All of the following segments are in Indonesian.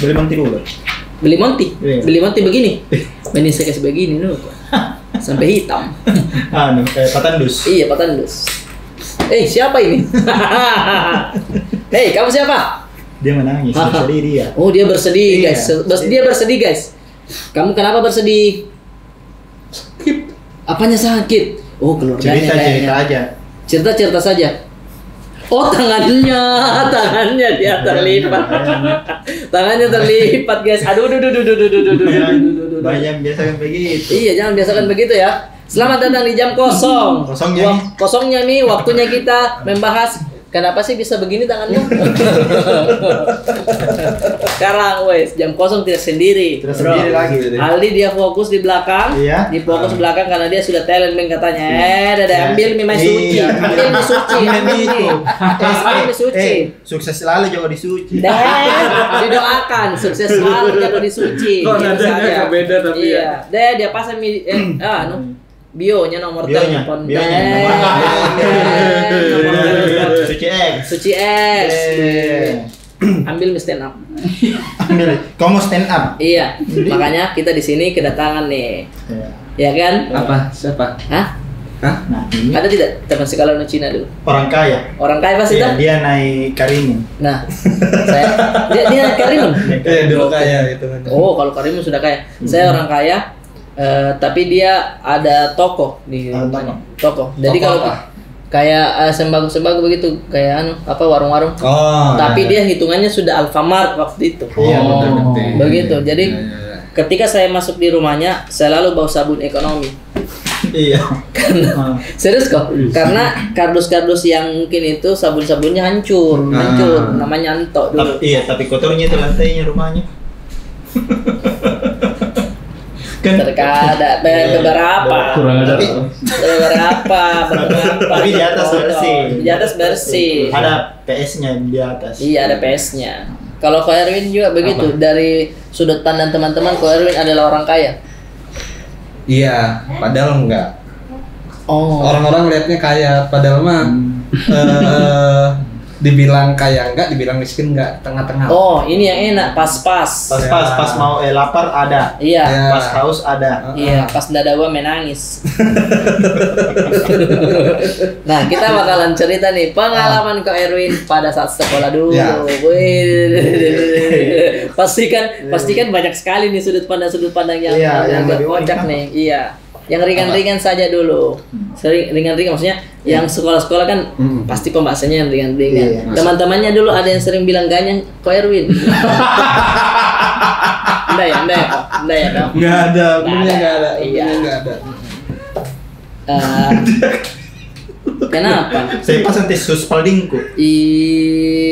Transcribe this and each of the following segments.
Beli Monty dulu. Beli Monty. Iya. Beli Monty begini. Ini saya kasih begini dulu. Sampai hitam. Patandus. Iya, Patandus. Siapa ini? Kamu siapa? Dia menangis, bersedih dia. Oh, dia bersedih, Iya. guys. Dia bersedih, guys. Kamu kenapa bersedih? Apanya sakit? Oh, keluarganya Cerita kayaknya. aja. Cerita saja. Oh, tangannya dia terlipat. Tangannya terlipat, guys. Aduh. Banyak biasa kan begitu. Iya, jangan biasakan begitu ya. Selamat datang di jam kosong. Kosongnya nih, waktunya kita membahas kenapa sih bisa begini tanganmu? Sekarang wes jam kosong tidak sendiri. Tidak sendiri lagi. Aldi dia fokus di belakang. Iya. Di fokus belakang karena dia sudah talent man katanya. Ambil mie suci. Iya. Ambil mie suci. Ambil mie suci. Sukses selalu jago di suci. Didoakan sukses selalu jago di suci. Kok nadanya beda tapi ya. Dia pasang mie bionya nomor Bionya, telepon. Suci X. Ambil mie stand up. Kamu stand up. Iya, makanya kita di sini kedatangan nih. Ya kan? Apa? Siapa? Hah? Nah, ini Ada tidak teman sekolah no Cina dulu? orang kaya. Orang kaya pasti Iya, itu? dia naik Karimun. Nah, dia Karimun. Dulu kaya gitu kan. Oh, kalau Karimun sudah kaya. Saya orang kaya. Tapi dia ada toko di rumahnya. Toko. Jadi Toko kalau apa? kayak sembako begitu, kayak warung-warung. Oh. Tapi dia hitungannya sudah Alfamart waktu itu. Iya, Begitu. Jadi ketika saya masuk di rumahnya, saya lalu bawa sabun ekonomi. Iya. Serius kok? Karena kardus-kardus yang mungkin itu sabun-sabunnya hancur. Namanya antok dulu. Tapi kotornya itu lantainya rumahnya. Kan Terkadang beberapa. Kurang ada. Beberapa. Tapi di atas bersih. Di atas bersih. Ada PS-nya di atas. Iya, ada PS-nya. Kalau Ko Erwin juga begitu. Dari sudut pandang teman-teman, Ko Erwin adalah orang kaya. Iya, padahal enggak. Oh. Orang-orang lihatnya kaya, padahal mah dibilang kaya enggak, dibilang miskin enggak, tengah-tengah. Oh, ini yang enak, pas-pas. Pas mau lapar ada. Iya. Ya. Pas haus ada. Iya, pas dada gua menangis. Nah, kita bakalan cerita nih pengalaman Ko Erwin pada saat sekolah dulu. Ya. Wih. Pastikan banyak sekali nih sudut pandang yang Iya, yang agak lebih kocak unik. nih. Iya. Yang ringan-ringan saja dulu. Ringan-ringan maksudnya yang sekolah-sekolah kan pasti pembahasannya yang ringan-ringan. Iya. Teman-temannya dulu ada yang sering bilang ganyang Ko Erwin. Enggak ya dong. Enggak ada, punya enggak ada. Iya. Punya enggak ada. Kenapa? Saya pasang tisus spaldingku.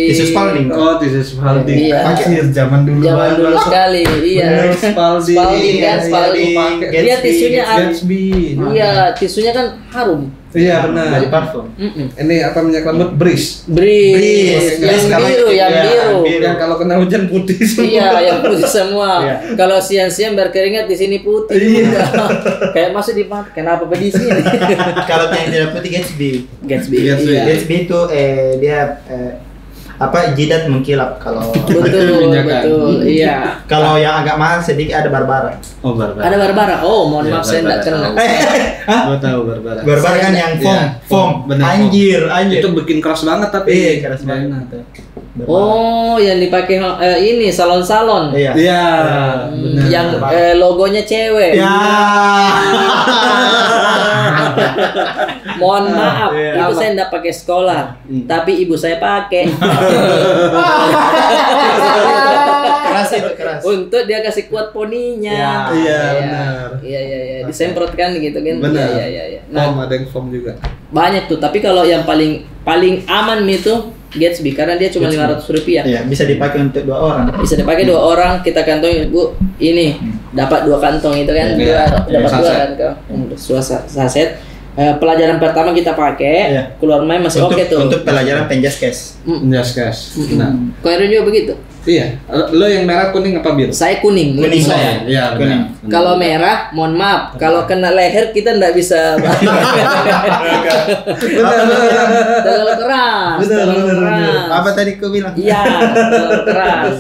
Tisus spalding. Oh, tisus Spalding. Iya. Akhir zaman dulu. Zaman dulu sekali, iya. Bener, Spalding. Spalding kan, Iya, Spalding. iya, Dia Gatsby, tisunya Gatsby. iya, tisunya kan harum. Iya benar. Dari parfum. Ini apa minyak rambut Breeze. Breeze, yang Kalau- biru, yang iya, biru. biru. Yang kalau kena hujan putih semua. Iya, yang putih semua. Iya. Kalau siang-siang berkeringat di sini putih. Iya. Kayak masuk di mata. Kenapa di sini? Kalau yang tidak putih Gatsby. Gatsby. Gatsby. Iya. Gatsby itu dia jidat mengkilap kalau Betul, Minyakan. betul. Iya. kalau yang agak mahal sedikit ada Barbara. Oh, Barbara. Ada Barbara. Oh, mohon Iya, maaf saya enggak Barbara kenal. Gua tahu Barbara. Barbara kan yang foam, Iya, foam. bener, Anjir. Itu bikin keras banget tapi. Iya, keras banget. Enak. Barbara. Oh, yang dipakai ini salon-salon. Iya. Iya, benar. Yang logonya cewek. Ya. Mohon maaf, Iya. itu saya enggak pakai sekolah, tapi ibu saya pakai. Keras itu keras. Untuk dia kasih kuat poninya. Iya, benar. Iya. Disemprot kan gitu kan. Benar. Iya. Nah, Foam, ada yang foam juga. banyak tuh, tapi kalau yang paling aman itu Gatsby karena dia cuma Rp500. Iya, bisa dipakai untuk 2 orang. Bisa dipakai 2 orang, kita kantongin, Bu. Ini dapat 2 kantong itu kan. Iya. Dapat 2 Saset. kan kau. Saset. Pelajaran pertama kita pakai, Iya. keluar main masih oke tuh. Untuk pelajaran penjaskes. Yes, guys. Nah, Kau juga begitu? Iya. Lo yang merah, kuning apa biru? Saya kuning. Kuning soft. saya. Iya, Kuning. Kalau merah, mohon maaf. Kalau kena leher kita nggak bisa. Terlalu keras. Terlalu keras. Apa tadi kau bilang? Iya, terlalu keras.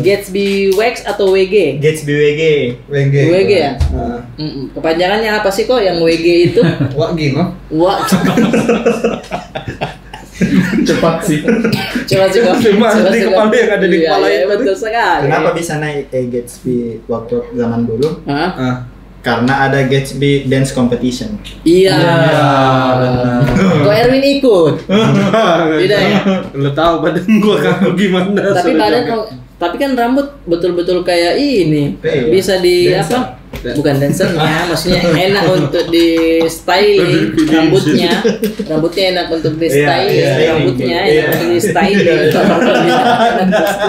Gatsby Wax atau WG? Gatsby WG. WG ya? Kepanjangannya apa sih kok yang WG itu? Wah, gino. Wah, Cepat sih. coba Cuma di kepala yang ada di kepala iya, itu. betul sekali. Kenapa bisa naik Gatsby waktu zaman dulu? Hah? Ah. Karena ada Gatsby Dance Competition. Iya. benar. Kok Erwin ikut? Tidak ya? Lo tahu badan gua kan gimana? Tapi tapi kan rambut betul-betul kayak ini. Iya. Bisa di Dancer. apa? Bukan dancernya, maksudnya enak untuk di styling rambutnya. Rambutnya enak untuk di styling, Iya, iya. rambutnya Iya. enak untuk di styling.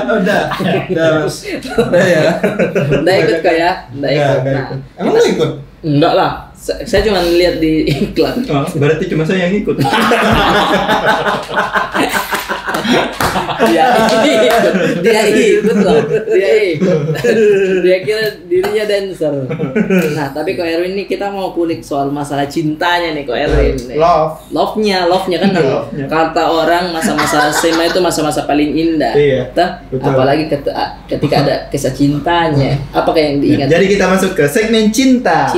Udah. Udah ya. Nggak ikut kok ya? Nggak ikut. Nah, Emang lo ikut? enggak lah. Saya cuma lihat di iklan. Oh, berarti cuma saya yang ikut. Dia ikut loh. Dia kira dirinya dancer. Nah, tapi kok Erwin ini kita mau kulik soal masalah cintanya nih kok Erwin. Love-nya kan Love-nya. kata orang masa-masa SMA itu masa-masa paling indah. Iya, Tah? betul. Apalagi ketika ada kisah cintanya. Apakah yang diingat? Jadi kita masuk ke segmen cinta.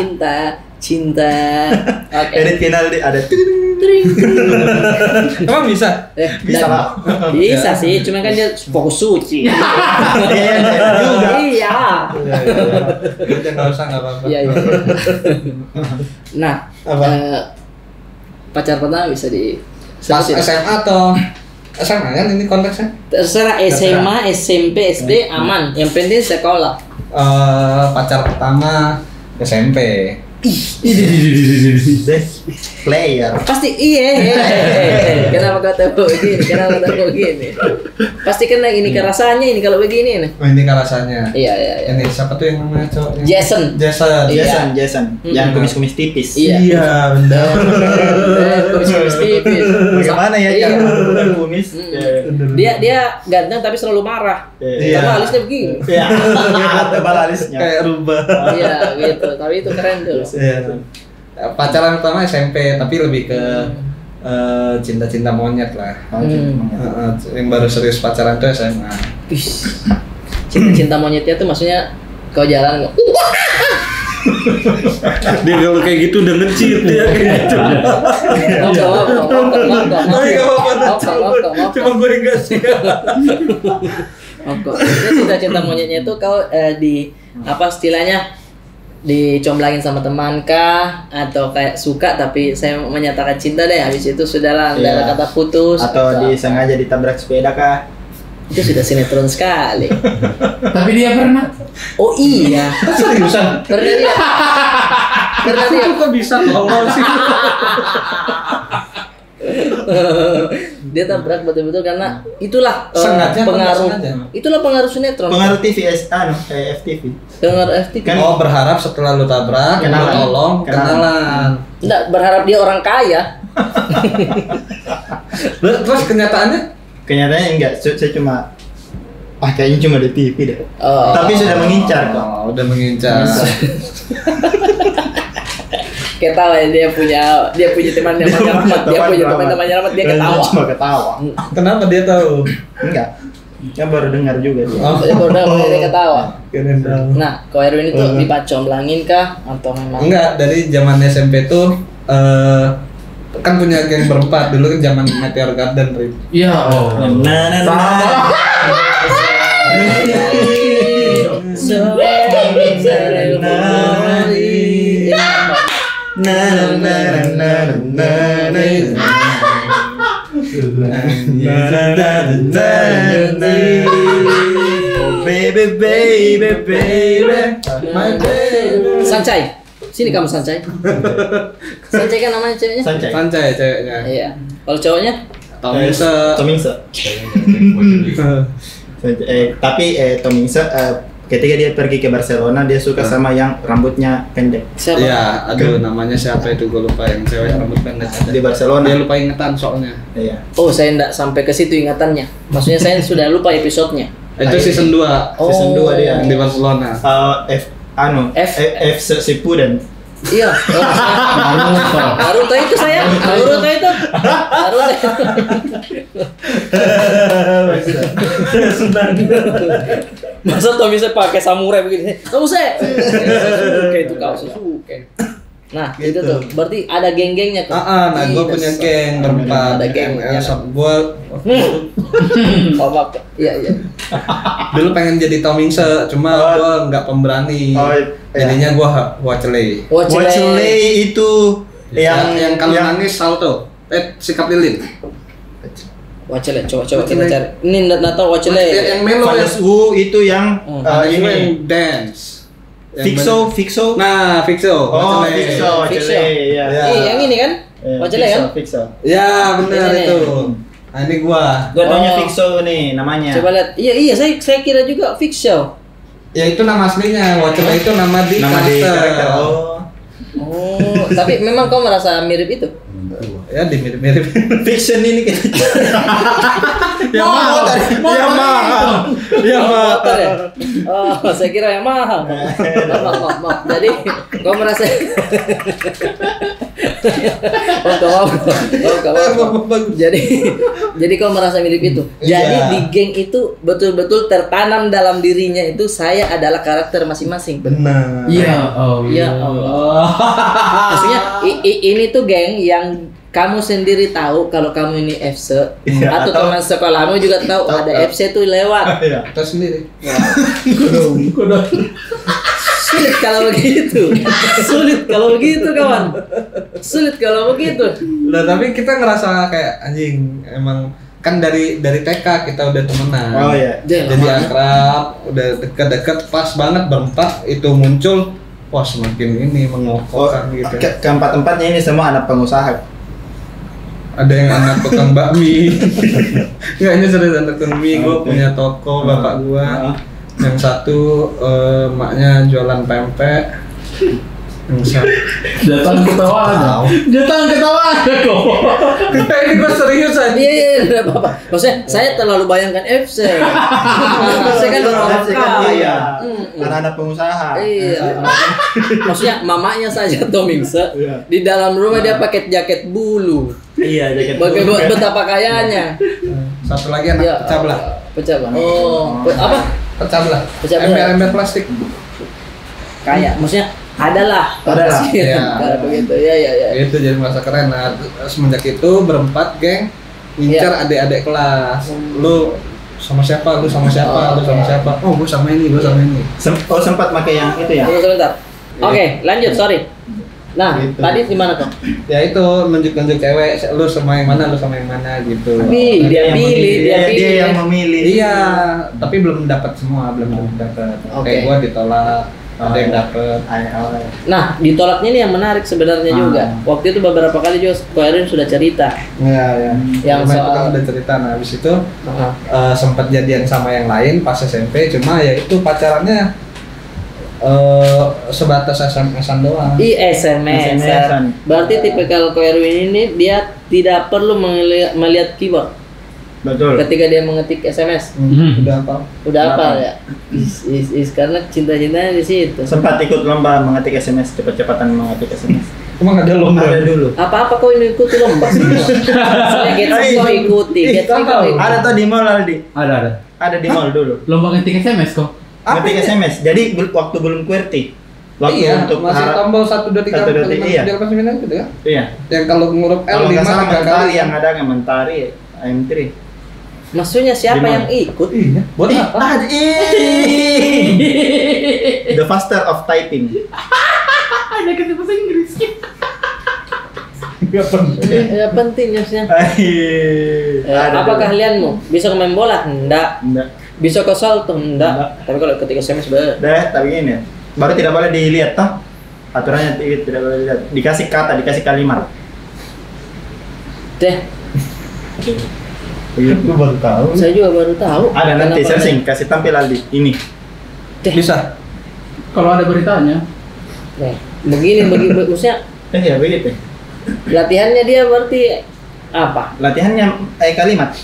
Cinta. Oke. Edit final ada. Emang bisa? Bisa dan- lah. Bisa sih, cuma kan dia fokus suci. Iya, juga. Iya. Udah nggak usah, nggak apa-apa. Iya. Nah, Apa? pacar pertama bisa Pas sebutin. SMA atau SMA kan ini konteksnya? Terserah SMA, SMP, SD aman. Yang penting sekolah. Pacar pertama SMP. Player. Pasti Kenapa kata begini? Kenapa kata begini? Pasti kena ini kerasanya ini kalau begini nih. Oh, ini kan rasanya. Iya. Ini siapa tuh yang namanya cowoknya? Jason. Jason. Jason. Yang kumis-kumis tipis. Iya. benar. Kumis tipis. Bagaimana ya Iya. cara menurunkan kumis? Dia ganteng tapi selalu marah. Iya. Karena alisnya begini. Iya. Tebal alisnya. Kayak rubah. Iya gitu. Tapi itu keren tuh. Iya. Pacaran pertama SMP, tapi lebih ke cinta-cinta monyet lah. Yang baru serius pacaran tuh SMA. Wih, cinta monyetnya tuh maksudnya kau jalan nggak? Dia kalau kayak gitu udah ngecit dia kayak gitu. Cuma gue enggak sih. Cinta monyetnya itu kau di apa istilahnya dicomblangin sama teman kah atau kayak suka tapi saya menyatakan cinta deh habis itu sudahlah nggak ada Iya. kata putus Atau disengaja ditabrak sepeda kah? itu sudah sinetron sekali. Tapi dia pernah. Oh iya, Seriusan? pernah dia Kok bisa tolong sih? dia tabrak betul-betul karena itulah Sengaja apa nggak pengaruh sengaja? itulah pengaruh sinetron, Pengaruh TV FTV. pengaruh FTV. Oh, berharap setelah lu tabrak, Kenalan. lu tolong, kenalan. Nggak berharap dia orang kaya. Terus kenyataannya? Kenyataannya enggak, saya cuma kayaknya cuma di TV deh. Oh. Tapi sudah mengincar kok. Oh, udah mengincar. Ketawa ya, dia punya teman yang ramah, dia punya teman namanya ramah, dia ketawa. Cuma ketawa. Kenapa dia tahu? Enggak. Kan baru dengar juga dia. Oh. Dia baru dengar, dia ketawa. Keren dong. Nah, kau Erwin itu dipacomblangin kah atau memang? Enggak, dari zaman SMP tuh kan punya geng berempat dulu kan zaman Meteor Garden, Rip. Iya. Oh. Baby, baby, baby, my baby. Sancai. Sini kamu Sancai. Sancai kan namanya ceweknya? Sancai. Sancai ceweknya. Iya. Kalau cowoknya? Tomingse. Tomingse. Tapi Tomingse ketika dia pergi ke Barcelona dia suka sama yang rambutnya pendek. Siapa? Iya, aduh namanya siapa itu gue lupa yang cewek rambut pendek ada. Di Barcelona. Dia lupa ingatan soalnya. Iya. Oh, saya enggak sampai ke situ ingatannya. Maksudnya saya sudah lupa episodenya. Itu season 2. Season 2 dia. Yang di Barcelona. F Sipuden. Iya. Naruto itu saya. Naruto itu. Masa Tommy saya pakai samurai begini? Kamu saya. Kayak itu kau Sasuke. Nah, itu tuh. Berarti ada geng-gengnya kan? Nah gue punya geng berempat. Ada geng. Gue Iya. dulu pengen jadi Tomingse, cuma gue nggak pemberani. Jadinya gue Wacele. Wacele itu yang kalau nangis salto. Sikap lilin. Wacele, coba kita cari. Ini nggak tahu Wacele. Yang melo Falas Wu itu yang ini ini dance. Fixo. Nah, Fixo. Oh, Wacele. Fixo. Wacele. Ya. Yang ini kan? Wacele kan? Fixo. Ya, benar Ini. itu. Nah, ini gua. Gua taunya Fixo nih namanya. Coba lihat. Iya, saya kira juga Fixo. Ya itu nama aslinya. Wacele itu nama di karakter. Oh, tapi memang kau merasa mirip itu? Ya dimirip-mirip. Fiction ini kan. Yang mahal. Yang Motor ya? Oh, saya kira yang mahal. Maaf. Jadi, kau merasa Jadi kau merasa mirip itu. Jadi di geng itu betul-betul tertanam dalam dirinya itu saya adalah karakter masing-masing. Benar. Iya, Ya Allah. Maksudnya ini tuh geng yang kamu sendiri tahu kalau kamu ini FC atau teman sekolahmu juga tahu ada FC tuh lewat. Kita sendiri. Sulit kalau begitu kawan. Sulit kalau begitu. Lah tapi kita ngerasa kayak anjing emang kan dari TK kita udah temenan. Oh iya. Jadi akrab, udah dekat-dekat pas banget berempat itu muncul. Wah semakin ini mengokohkan gitu. Keempat-empatnya ini semua anak pengusaha. Ada yang anak tukang bakmi. Enggak, ini serius anak tukang mie. Gue punya toko bapak gua. Yang satu maknya jualan pempek. Yang satu Datang ketawa aja kok. ini gue serius aja. Iya, enggak apa-apa. Maksudnya saya terlalu bayangkan FC. Saya kan orang kaya. Anak-anak pengusaha. Iya. Maksudnya mamanya saja Tomingse. Di dalam rumah dia pakai jaket bulu. Iya, jaket. Bagaimana betapa kayanya. Satu lagi anak pecah belah. Pecah belah. Oh, apa? Pecah belah. Pecah belah. Ember-ember plastik. Adalah. Adalah. Iya. Kalau begitu. Ya. Itu jadi merasa keren. Nah, semenjak itu berempat geng ngincar adik-adik kelas. Lu sama siapa? Lu sama siapa? Lu sama siapa? Oh, gua sama ini. Sempat pakai yang itu ya. Tunggu sebentar. Oke, lanjut, sorry. Nah, Gitu. tadi di mana kok? Ya itu nunjuk-nunjuk cewek, lu sama yang mana gitu. Dia yang memilih. Iya, tapi belum dapat semua, belum dapat. Oke. Kayak gua ditolak, ada yang dapat. Nah, ditolaknya ini yang menarik sebenarnya juga. Waktu itu beberapa kali juga Ko Erwin sudah cerita. Iya. Yang Cuma itu soal- kan udah cerita. Nah, habis itu sempat jadian sama yang lain pas SMP, cuma ya itu pacarannya sebatas SMS-an doang. SMS-an. Berarti tipikal Ko Erwin ini dia tidak perlu melihat keyboard Betul. ketika dia mengetik SMS. Udah apa? Udah apa ya? Karena cinta-cintanya di situ. Sempat ikut lomba mengetik SMS, cepat-cepatan mengetik SMS. Emang ada lomba? Ada dulu. Apa-apa kau ini ikuti lomba semua. Saya Gatsby kau ikuti. Gatsby kau ikuti. Ada tuh di mall Aldi. Ada. Ada di mall dulu. Lomba ngetik SMS kok. Ngetik SMS. Jadi waktu belum QWERTY. Waktu Iya, untuk masih tombol 1, 2, 3, 4, 5, 6, 7, 8, 9 gitu ya? Iya. Yang kalau nguruf L Kalau 5 nggak salah 3 Mentari kali yang ada nggak Mentari AM3. Maksudnya siapa Di yang ikut? Iya, buat apa? The faster of typing. Ada kata bahasa Inggris. Gak penting. Ya pentingnya sih. Ada Apa dulu. keahlianmu? Bisa main bola? Enggak. Enggak. Bisa ke salto? Enggak. Enggak. Tapi kalau ketika SMS Tapi gini ya. Baru tidak boleh dilihat toh. Aturannya tidak boleh dilihat. Dikasih kata, dikasih kalimat. deh. Itu baru tahu. Saya juga baru tahu. Ada nanti Kenapa searching, kasih tampil Aldi. Ini. Bisa. Kalau ada beritanya. Nih, begini maksudnya Ya begitu. latihannya dia berarti apa? Latihannya kalimat.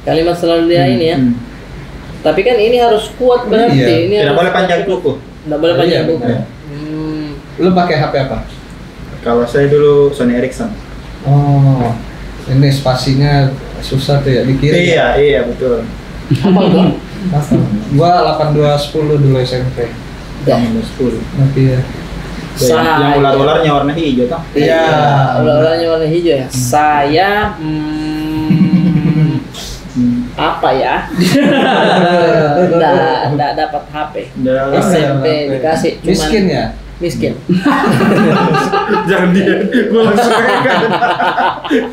Kalimat selalu dia ini ya. Tapi kan ini harus kuat berarti. Iya. Ini Tidak harus boleh panjang kuku. Tidak boleh panjang Iya, kuku. benar. Lu pakai HP apa? Kalau saya dulu Sony Ericsson. Oh, ini spasinya susah tuh ya di kiri. Iya betul. Apa itu? Gua 8210 dulu SMP. Ya. Minus 10. Nanti ya. Yang ular-ularnya warna hijau toh? Iya. Ular-ularnya warna hijau ya. Saya apa ya? Nggak dapat HP. SMP dikasih cuman Miskin ya? miskin. Jangan dia, gue langsung kan.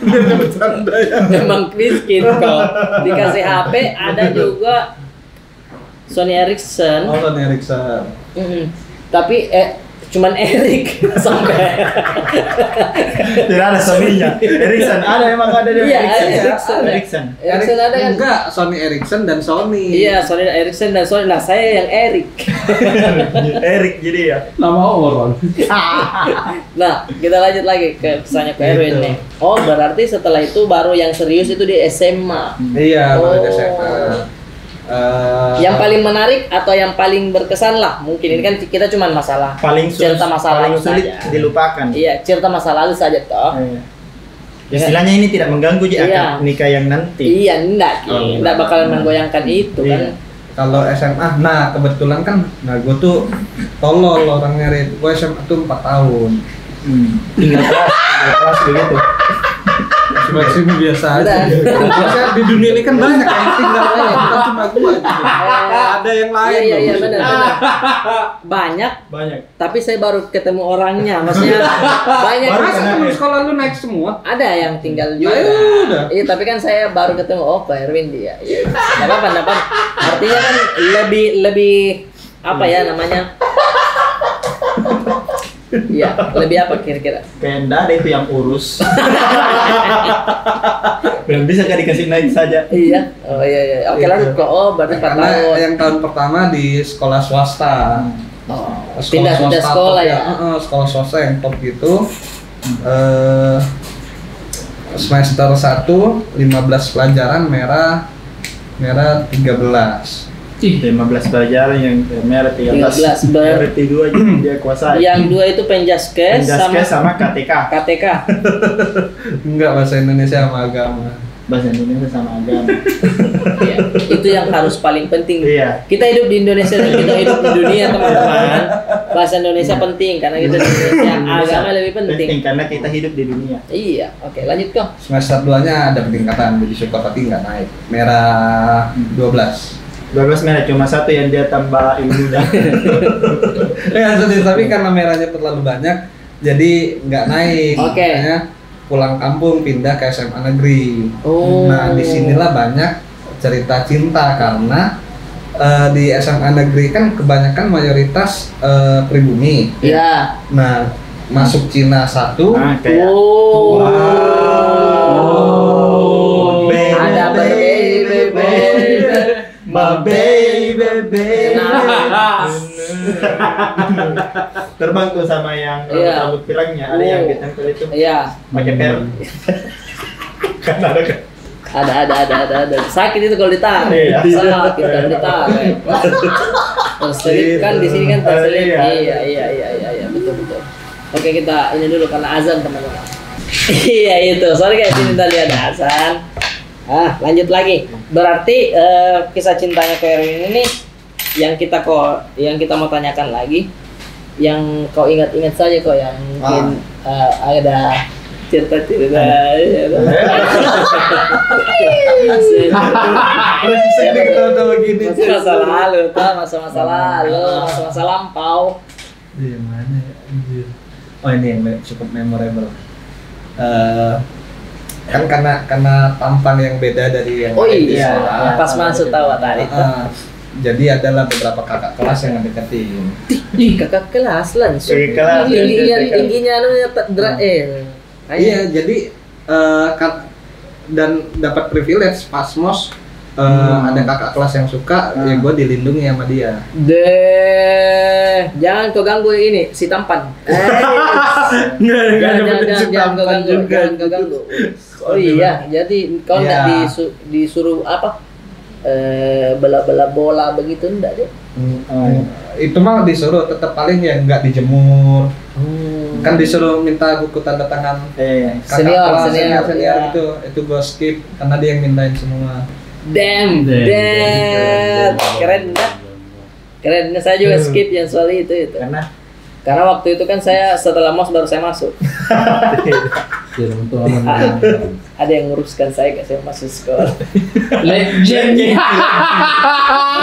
Dia bercanda ya. Memang miskin kok. Dikasih HP ada juga Sony Ericsson. Oh, Sony Ericsson. Tapi cuman Erik sampai. Tidak ada Sony-nya. Ericsson ada, emang ada dia. Iya, Ericsson. Ericsson. Ericsson ada kan? Enggak, Sony Ericsson dan Sony. Iya, Sony Ericsson dan Sony. Nah, saya yang Erik. Erik jadi ya. Nama orang. Nah, kita lanjut lagi ke pesannya ke Erwin Gitu. nih. Oh, berarti setelah itu baru yang serius itu di SMA. Iya, Oh. baru SMA. Yang paling menarik atau yang paling berkesan lah, mungkin ini kan kita cuma masalah cerita masa paling lalu sulit saja. dilupakan. Iya, cerita masa lalu saja toh. Iya. Istilahnya ini tidak mengganggu Iya. akan nikah yang nanti. Iya, enggak, Oh, enggak bakalan menggoyangkan itu kan. Iya. Kalau SMA, nah kebetulan kan, gue tuh tolol orangnya, Rit. Gue SMA tuh 4 tahun. Tinggal kelas begitu. Masih biasa aja. Maksudnya di dunia ini kan banyak yang tinggal banyak, bukan cuma gue gitu. Ada yang lain. Iya, loh. benar. Banyak, Banyak. tapi saya baru ketemu orangnya. Maksudnya banyak. Masa temen sekolah lu naik semua? Ada yang tinggal juga. Ya udah. Iya, tapi kan saya baru ketemu Pak Erwin dia. Iya. Enggak apa-apa, enggak apa. Artinya kan lebih apa ya namanya? Iya, lebih apa kira-kira? Penda ada itu yang urus. Belum bisa kan dikasih naik saja. Iya. Oh iya. Oke, lanjut kok. Oh, berarti 4 Karena tahun. yang tahun pertama di sekolah swasta. Oh, pindah sekolah top ya. Sekolah swasta yang top gitu. Semester 1 15 pelajaran, merah 13. 15 pelajaran yang merah 13 berarti 2 aja dia kuasai. Yang 2 itu Penjaskes sama KTK. KTK. Enggak, bahasa Indonesia sama agama. Bahasa Indonesia sama agama. Iya, itu yang harus paling penting. Iya. Kita hidup di Indonesia dan kita hidup di dunia, teman-teman. Bahasa Indonesia penting karena kita di Indonesia. Agama lebih penting. Karena kita hidup di dunia. Iya, oke, lanjut kok. Semester 2-nya ada peningkatan, jadi syukur tapi nggak naik. Merah 12. 12 merah, cuma satu yang dia tambah ilmunya. Ya, tapi karena merahnya terlalu banyak, jadi nggak naik. Oke. Makanya pulang kampung pindah ke SMA negeri. Oh. Nah, disinilah banyak cerita cinta karena di SMA negeri kan kebanyakan mayoritas pribumi. Iya. Nah, masuk Cina 1. Nah, kayak Oh. Wow. Ada baby. My baby. Terbang tuh sama yang Iya. rambut pirangnya, ada yang ditempel itu. Iya. Pakai per. Kan ada kan. Ada. Sakit itu kalau ditarik. Iya. Sakit kalau ditarik. Terselip kan di sini kan terselip. Iya, betul. Oke, kita ini dulu karena azan, teman-teman. Iya itu. Sorry guys, ini tadi ada azan. Lanjut lagi. Berarti kisah cintanya ke Erwin ini yang kita mau tanyakan lagi, yang kau ingat-ingat saja kok, yang mungkin ada cerita-cerita. Masa-masa lampau. Iya, mana ya? Anjir. Oh, ini yang cukup memorable. Kan karena tampan yang beda dari yang Oh lain di iya, sekolah. pas masuk tahu tadi. Jadi adalah beberapa kakak kelas yang ngedeketin. Ih, kakak kelas langsung. Kakak kelas, Tingginya Iya, jadi dan dapat privilege pas mos ada kakak kelas yang suka, ya gue dilindungi sama dia. Jangan kau ganggu ini si tampan. Jangan kau ganggu. Oh iya, jadi kau enggak disuruh apa? Bela-bela bola begitu enggak deh? Itu mah disuruh, tetap paling ya nggak dijemur. Kan disuruh minta buku tanda tangan senior itu gue skip karena dia yang mintain semua. Damn. Keren. Saya juga skip yang soal itu. Karena waktu itu kan saya setelah MOS baru saya masuk. Ada yang nguruskan saya saya masuk sekolah. Legend.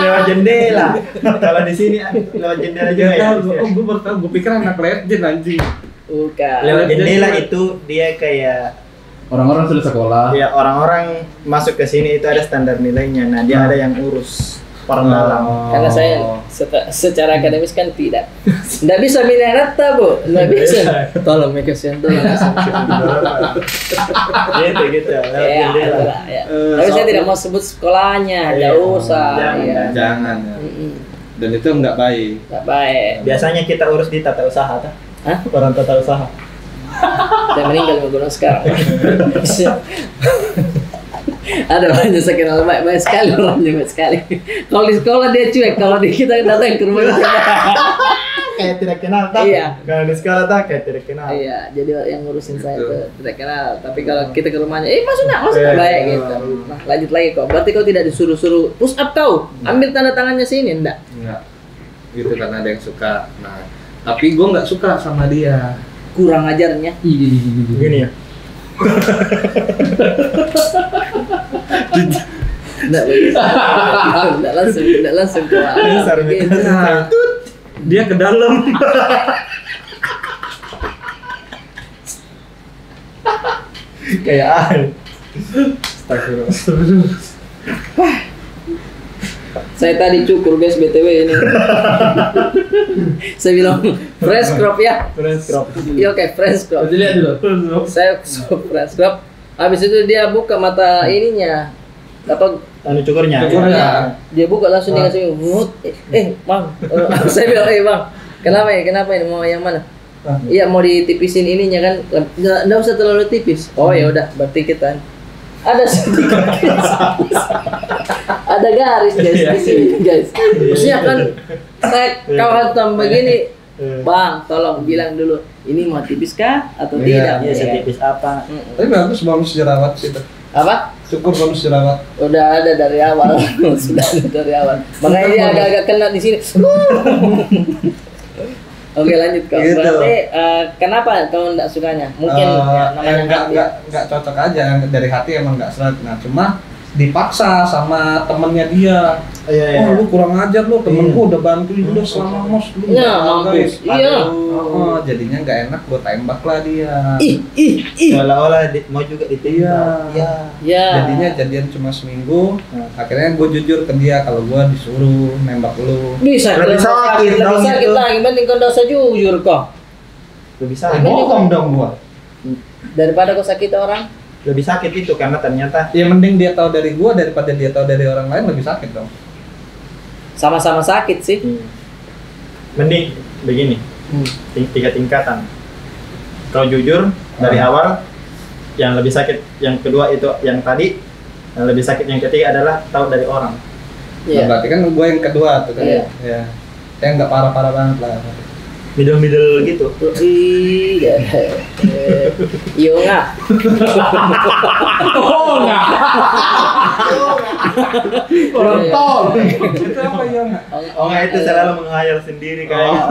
Lewat jendela. Kalau di sini lewat jendela juga ya. Gue baru tahu, gue pikir anak legend anjing. Bukan. Lewat jendela itu dia kayak Orang-orang sudah sekolah. ya orang-orang masuk ke sini itu ada standar nilainya. Nah, dia ada yang urus orang dalam. Karena saya secara akademis kan tidak bisa milih rata, Bu. Nggak bisa. Tolong make sense tolong. Gitu. Lewat jendela. Ya. Tapi saya tidak mau sebut sekolahnya, jauh usah. Jangan. Dan itu nggak baik. Nggak baik. Biasanya kita urus di tata usaha, tak? Hah? Orang tata usaha. Saya meninggal menggunung sekarang. Ada banyak saya kenal baik sekali orangnya baik sekali. Kalau di sekolah dia cuek, kalau di kita datang ke rumah Kayak tidak kenal, tak? Iya. Kalau di sekolah tak kayak tidak kenal. Iya, jadi yang ngurusin saya itu tidak kenal. Tapi kalau kita ke rumahnya, masuk nak baik gitu. Nah, lanjut lagi kok. Berarti kau tidak disuruh-suruh push up kau, ambil tanda tangannya sini, enggak? Enggak. Gitu karena ada yang suka. Nah, tapi gue nggak suka sama dia. Kurang ajarnya. Gini ya. Enggak langsung keluar. Gitu. Dia ke dalam. Kayak Astagfirullah. Saya tadi cukur guys BTW ini. Saya bilang fresh crop ya. Fresh crop. Iya oke, fresh crop. Lihat dulu. Saya fresh crop. Habis itu dia buka mata ininya. Apa Anu cukurnya. dia buka langsung dia kasih Bang. Saya bilang Bang, kenapa ini mau yang mana? Iya mau ditipisin ininya kan. Enggak usah terlalu tipis. Oh ya udah, berarti kita ada sedikit ada garis guys di sini guys. Maksudnya kan saya kawan tambah begini, Bang, tolong bilang dulu ini mau tipis kah atau tidak? Iya, setipis apa? Tapi bagus bonus jerawat sih. Apa? Cukup bonus jerawat. Udah ada dari awal, sudah ada dari awal. Makanya dia agak-agak kena di sini. Oke lanjut kok. Gitu. Berarti kenapa kau enggak sukanya? Mungkin namanya nggak cocok aja dari hati emang nggak seret. Nah cuma dipaksa sama temennya dia. Iya. Oh lu kurang ajar lu, temenku udah bantuin lu selama mos lu. Ya mampus. Iya. Jadinya nggak enak, gua tembak lah dia. Ih. Seolah-olah mau juga ditembak. Ya. Jadinya jadian cuma seminggu. Akhirnya gue jujur ke dia kalau gue disuruh nembak lu. Bisa Lebih sakit dong sakit itu. lagi, mending kau dosa jujur kok. Lebih sakit. Bohong dong gua. Daripada kau sakit orang. Lebih sakit itu karena ternyata Ya mending dia tahu dari gua daripada dia tahu dari orang lain, lebih sakit dong. Sama-sama sakit sih. mending begini. 3 tingkatan. Kau jujur dari awal, yang lebih sakit yang kedua itu yang tadi, yang lebih sakit yang ketiga adalah tahu dari orang. Nah, berarti kan gue yang kedua tuh kan. Iya. Ya. Yang nggak parah-parah banget lah. Middle gitu. Iya. Iya nggak? Oh enggak. Orang tol. Itu apa ya nggak? Oh nggak, itu selalu menghayal sendiri kayaknya.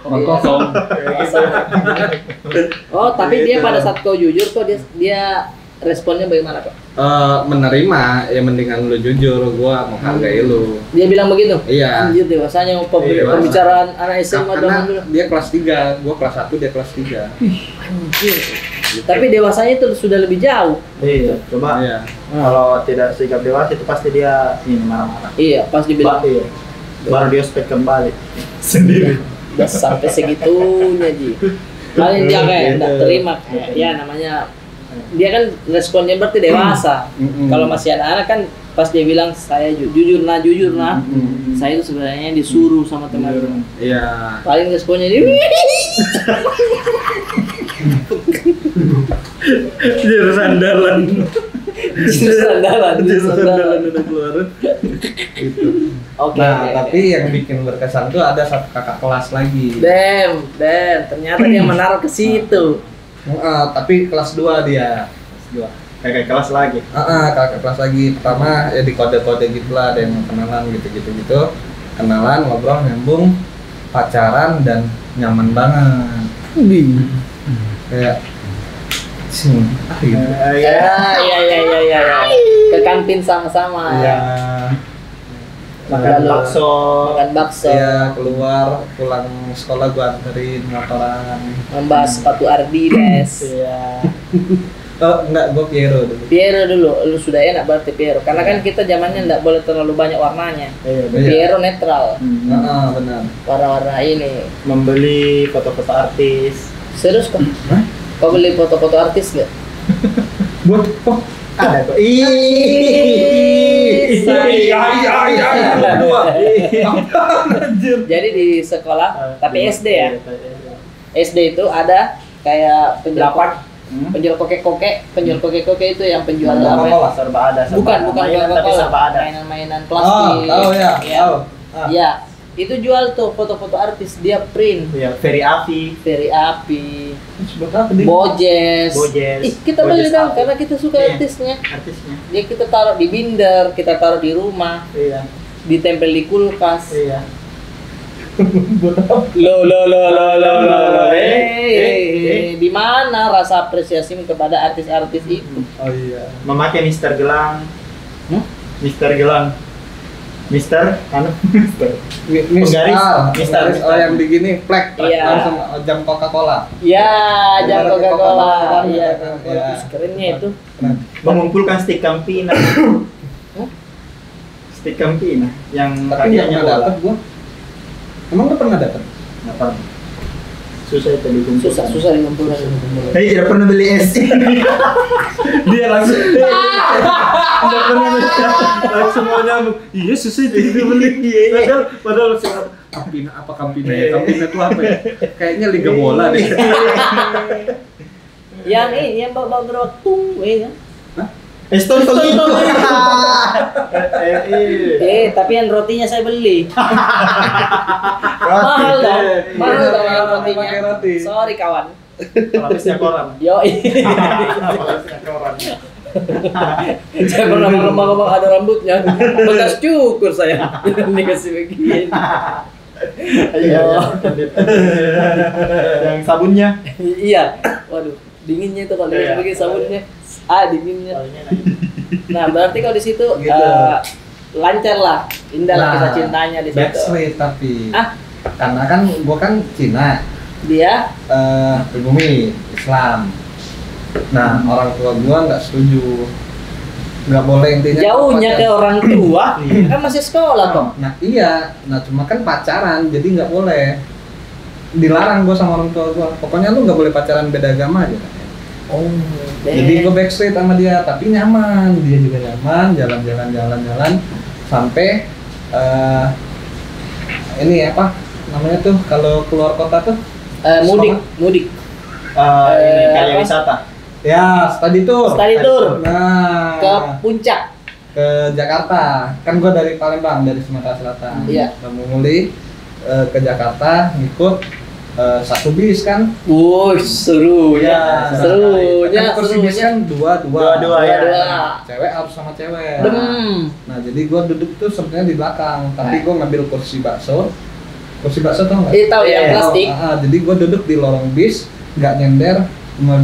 Orang kosong. Oh, tapi dia pada saat kau jujur kok dia responnya bagaimana kok? Menerima, ya mendingan lu jujur, gua menghargai lu. Dia bilang begitu? Iya. Anjir dewasanya Iya, pembicaraan anak SMA Karena dulu. dia kelas 3, gua kelas 1, dia kelas 3. Anjir. Tapi dewasanya itu sudah lebih jauh. Iya, coba Iya. kalau tidak sikap dewasa itu pasti dia ini marah-marah. Iya, pas dibilang Iya. Baru dia ospek kembali sendiri. udah sampai segitunya Ji. Paling dia kayak enggak terima. Ya namanya dia kan responnya berarti dewasa. Kalau masih anak-anak kan Pas dia bilang saya jujur nah, saya itu sebenarnya disuruh sama teman-teman. Iya. Paling responnya dia Jurus andalan. jurus andalan. udah keluar. Gitu. Oke. Nah, tapi yang bikin berkesan tuh ada satu kakak kelas lagi. Damn, ternyata dia menaruh ke situ. Tapi kelas 2 dia. Dua. Kayak kelas lagi. Kakak kelas lagi. Pertama ya di kode-kode gitulah, ada yang mau kenalan gitu. Kenalan, ngobrol, nyambung, pacaran dan nyaman banget. Kayak sini. Gitu. Ya. Ke kantin sama-sama. Iya. Makan bakso. Iya, keluar pulang sekolah gua anterin motoran. Membahas sepatu Adidas. Iya. Enggak, gua Piero dulu. Piero dulu, lu sudah enak berarti Piero. Karena kan kita zamannya enggak boleh terlalu banyak warnanya. Iya. Piero netral. Benar. Warna-warna ini. Membeli foto-foto artis. Serius kok? Hah? Kau beli foto-foto artis gak? Buat kok Ada kok. Jadi di sekolah, tapi SD ya. SD itu ada kayak penjual koke-koke itu yang penjual apa? Coca-Cola. Serba ada. Bukan mainan, tapi serba Coca-Cola. ada. Mainan-mainan plastik. Tahu ya, tahu. Iya. Itu jual tuh foto-foto artis, dia print. Iya, Ferry Afi. Ferry Api, Buat apa dia? Bojes. Bojes. Kita beli Bojes dong Api. karena kita suka Iya. artisnya. Artisnya. Dia kita taruh di binder, kita taruh di rumah, Iya. ditempel di kulkas. Iya. Lo. Di mana rasa apresiasi kepada artis-artis itu? Oh iya. Memakai Mister Gelang. Hmm? Mister Gelang. Mister. Mister. Mister. Oh yang begini, plek. Iya. Langsung jam Coca-Cola. Ya, jam Ibaratnya Coca-Cola. Coca-Cola. Iya, Iya. kerennya itu. Mengumpulkan stik Campina. Stik Campina yang Tapi nggak hadiahnya pernah bola. dapet gua. Emang nggak pernah dapet? Nggak pernah. Susah itu dikumpulkan. Susah dikumpulkan. Tapi tidak pernah beli es. Dia langsung. Tidak pernah beli. Langsung mau nyambung. Iya susah itu beli. Padahal Campina apa Campina ya? Campina itu apa ya? Kayaknya liga bola deh. Yang bawa gerobak tung, ya. Eston itu. Tapi yang rotinya saya beli. Mahal dong yang rotinya. Pakai roti. Sorry kawan. Lapisnya koran. Yo. Lapisnya koran. Saya pernah ngomong ada rambutnya. Bekas cukur saya. Dikasih begini. Iya. Yang sabunnya. Iya. Waduh, dinginnya itu kalau Iya. pakai sabunnya. Dinginnya. Nah, berarti kalau di situ Gitu. lancar lah, indah lah kisah cintanya di situ. Backstreet tapi. Ah. Karena kan gua kan Cina. Dia Pribumi Islam. Nah, orang tua gua nggak setuju. Nggak boleh intinya. jauhnya ke orang tua, kan masih sekolah kok. Nah iya, nah cuma kan pacaran, jadi nggak boleh. Dilarang gua sama orang tua gua. Pokoknya lu nggak boleh pacaran beda agama aja. Oh, Jadi gue backstreet sama dia, tapi nyaman, dia juga nyaman, jalan-jalan sampai ini apa namanya tuh kalau keluar kota tuh mudik. Ini kayak apa? wisata. ya study tour. Nah Ke puncak. ke Jakarta, kan gue dari Palembang, dari Sumatera Selatan. Iya. Memulai ke Jakarta ngikut satu bis kan. Seru ya. Serunya Kan kursi bis kan dua ya. cewek harus sama cewek. Nah, jadi gua duduk tuh sebenarnya di belakang, tapi gua ngambil kursi bakso tau nggak? Tahu yang plastik. Jadi gua duduk di lorong bis, nggak nyender, cuma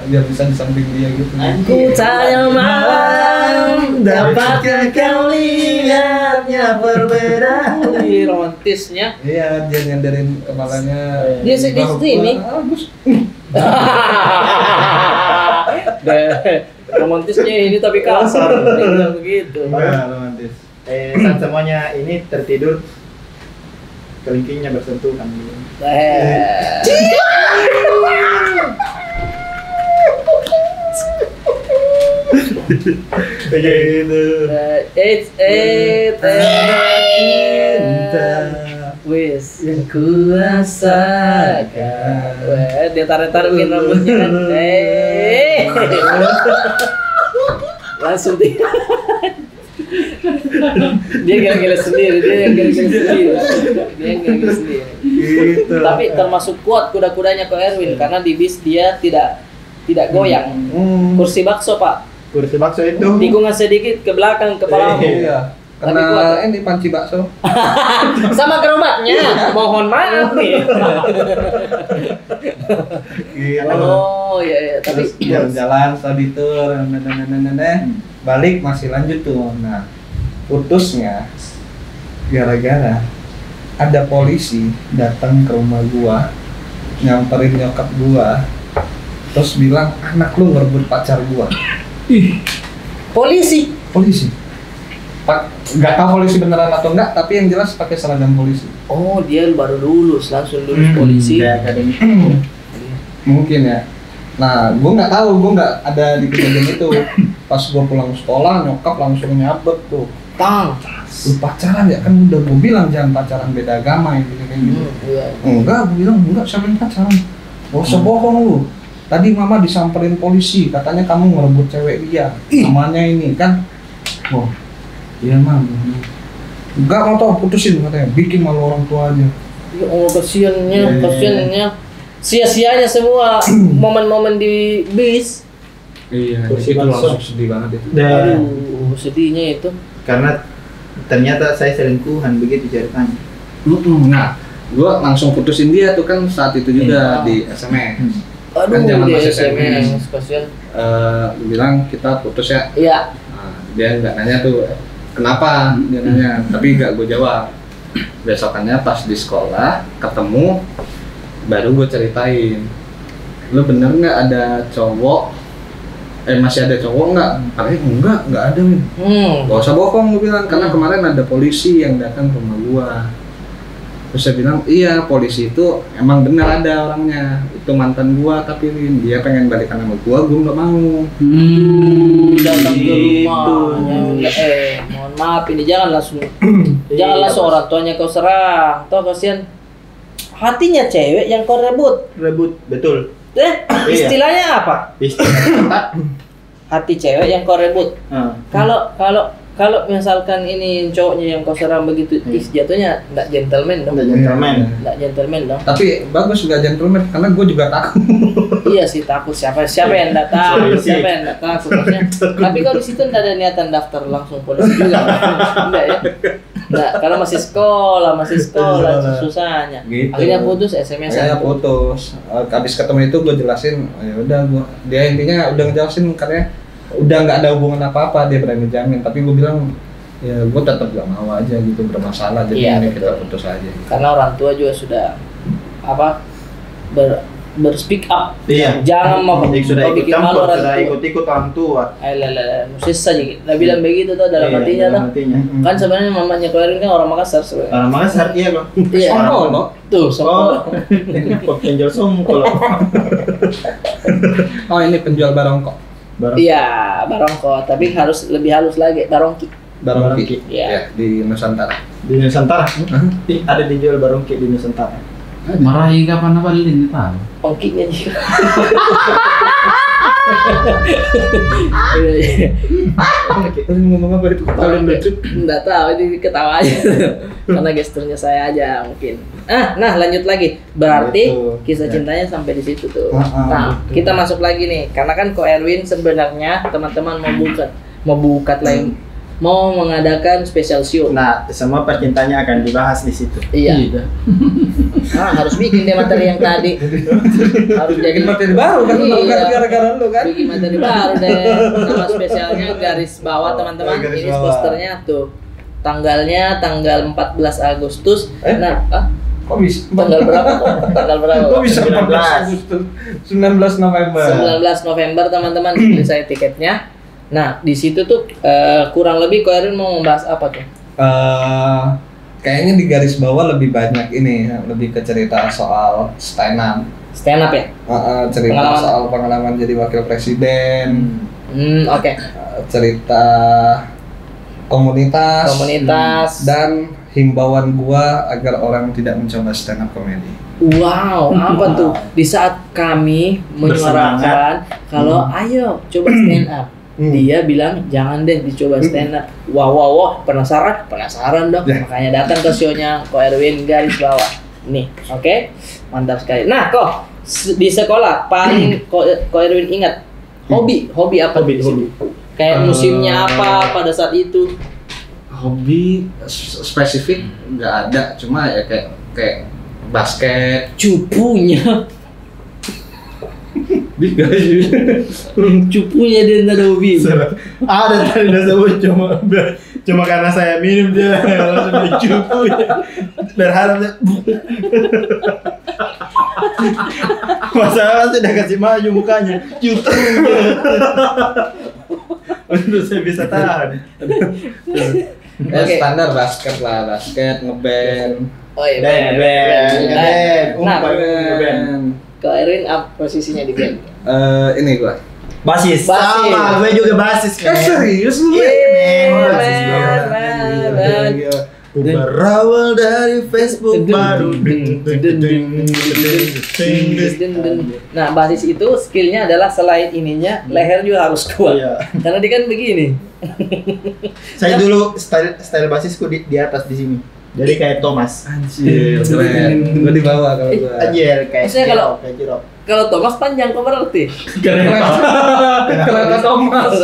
biar bisa di samping dia gitu. Ku tanya malam, dapatkah kau lihatnya perbedaan? Romantisnya. Iya, dia nyenderin kepalanya. Dia sedih bahu ini. gua. Bagus. Romantisnya ini tapi kasar. Bilang begitu. Romantis. Saat semuanya ini tertidur, kelingkingnya bersentuhan. Begitu. It's wis yang kuasakan. Wah, dia tarik-tarikin rambutnya kan. Langsung dia gila-gila sendiri. Gitu. Tapi termasuk kuat kuda-kudanya Ko Erwin karena di bis dia tidak goyang. Kursi bakso, Pak. Kursi bakso itu. Tikungan sedikit ke belakang kepalamu. Iya. Tapi Karena kuat. ini panci bakso. Sama gerobaknya. Mohon maaf nih. Iya. Oh, iya. Tapi Jalan-jalan tadi tur, balik masih lanjut tuh. Nah, putusnya gara-gara ada polisi datang ke rumah gua, nyamperin nyokap gua, terus bilang anak lu ngerebut pacar gua. polisi. Nggak tahu polisi beneran atau enggak, tapi yang jelas pakai seragam polisi. Oh, dia baru langsung lulus polisi. Kayak akademi. Mungkin ya. Nah, gue nggak tahu, gue nggak ada di kejadian itu. Pas gue pulang sekolah, nyokap langsung nyabet tuh. Tang. Lu pacaran ya, kan udah gue bilang jangan pacaran beda agama ya, kayak gitu. Iya. Enggak, gue bilang enggak, siapa yang pacaran? Gak usah bohong lu. Tadi mama disamperin polisi, katanya kamu ngerebut cewek dia. Namanya ini kan. Wah, iya mam. Enggak mau tau, putusin katanya, bikin malu orang tua aja. Ya Allah, kasiannya. Sia-sianya semua momen-momen di bis. Iya, Kursi itu bakso. langsung sedih banget itu. Dan Aduh, sedihnya itu. karena ternyata saya selingkuhan begitu ceritanya. Nah, gue langsung putusin dia tuh kan saat itu juga di SMS. Aduh, Kan zaman dia masih SMS, kasian. Bilang kita putus ya. Iya. Nah, dia nggak nanya tuh kenapa, dia nanya, tapi nggak gue jawab. Besokannya pas di sekolah ketemu, baru gue ceritain, lu bener nggak ada cowok? Masih ada cowok nggak? Katanya nggak ada Min. Gak usah bohong, gue bilang, karena kemarin ada polisi yang datang ke rumah gua. Terus saya bilang, iya polisi itu emang benar ada orangnya, itu mantan gua, tapi dia pengen balikan sama gua nggak mau. Datang ke rumahnya. Mohon maaf, ini jangan langsung orang tuanya kau serang. Toh kasihan hatinya cewek yang kau rebut. Betul. Istilahnya apa? Istilah Hati cewek yang kau rebut. Kalau misalkan ini cowoknya yang kau serang begitu, jatuhnya nggak gentleman dong. Nggak gentleman dong. Tapi bagus juga gentleman, karena gue juga takut. Iya sih, takut siapa yang nggak takut, maksudnya. Tapi kalau di situ nggak ada niatan daftar langsung polisi juga, enggak ya? Nggak, karena masih sekolah susahnya. Gitu. Akhirnya putus SMS. Saya putus. Habis ketemu itu gue jelasin, ya udah dia intinya udah ngejelasin katanya udah nggak ada hubungan apa-apa, dia berani jamin. Tapi gue bilang ya gue tetap gak mau aja gitu, bermasalah, jadi ini kita putus aja. Karena orang tua juga sudah berspeak up. Iya. Jangan mau Sudah ikut bikin malu campur, orang sudah tua. ikut orang tua. Susah aja. Nah bilang begitu tuh dalam hatinya tuh. Kan sebenarnya mamanya Clarin kan orang Makassar sebenarnya. Orang Makassar iya loh. Iya. Songkol loh. Tuh, songkol. Penjual songkol. Oh ini penjual barongko. Iya, barongko, tapi harus lebih halus lagi, barongki. Barongki. Iya. Ya, di Nusantara. Di Nusantara. Ada dijual barongki di Nusantara. Marahi kapan apa ini tahu? Ongkinya juga. Ngomong apa itu? Kalian lucu. Nggak tahu, ini ketawa aja. Karena gesturnya saya aja mungkin. Nah lanjut lagi. Berarti Gitu. kisah cintanya sampai di situ tuh. Ah, Nah, betul. kita masuk lagi nih. Karena kan Ko Erwin sebenarnya teman-teman mau buka lain, mau mengadakan special show. Nah, semua percintaannya akan dibahas di situ. Iya. Harus bikin deh materi yang tadi. Harus jadi materi baru kan, Iya. gara-gara lu kan. Bikin materi baru deh. Nama spesialnya garis bawah teman-teman. Garis Ini bawah. posternya tuh. Tanggalnya tanggal 14 Agustus. Nah, Kok bisa? tanggal berapa? Tanggal berapa? Kok bisa 19? 14 Agustus? 19 November. 19 November teman-teman, beli saya tiketnya. Nah, di situ tuh kurang lebih Ko Erwin mau membahas apa tuh? Kayaknya di garis bawah lebih banyak ini, lebih ke cerita soal stand up. Stand up ya? Cerita Pengalaman. soal pengalaman jadi wakil presiden. Oke. cerita komunitas dan himbauan gua agar orang tidak mencoba stand up comedy. Wow, apa tuh? Di saat kami menyuarakan kalau ayo coba stand up, dia bilang jangan deh dicoba stand up. Wow, penasaran dong. Ya. Makanya datang ke show-nya Ko Erwin garis bawah. Nih, oke? Mantap sekali. Nah, kok di sekolah paling Ko Erwin ingat hobi apa Hobi. di situ? Kayak musimnya apa pada saat itu? Hobi spesifik nggak ada, cuma ya kayak basket. Cupunya dia nggak ada hobi. Ada tadi udah sebut cuma karena saya minum dia langsung dicupu. Berharap masalah sudah kasih maju mukanya cupu untuk saya bisa tahan. Oke. Standar basket ngeband. Oh iya, band. Nah, Ngeband. Ko Erwin apa posisinya di band? Ini gua. Basis. Basis. Sama, gue juga basis men. Serius lu? Basis gue. Berawal dari Facebook baru. Nah, basis itu skillnya adalah selain ininya, leher juga harus kuat. Iya. Karena dia kan begini. Saya dulu style basisku di atas di sini. Jadi kayak Thomas. Anjir, keren. Gua di bawah kalau gua. Anjir, kayak Maksudnya kayak Jirok. Kalau Thomas panjang kok berarti? Kereta Thomas.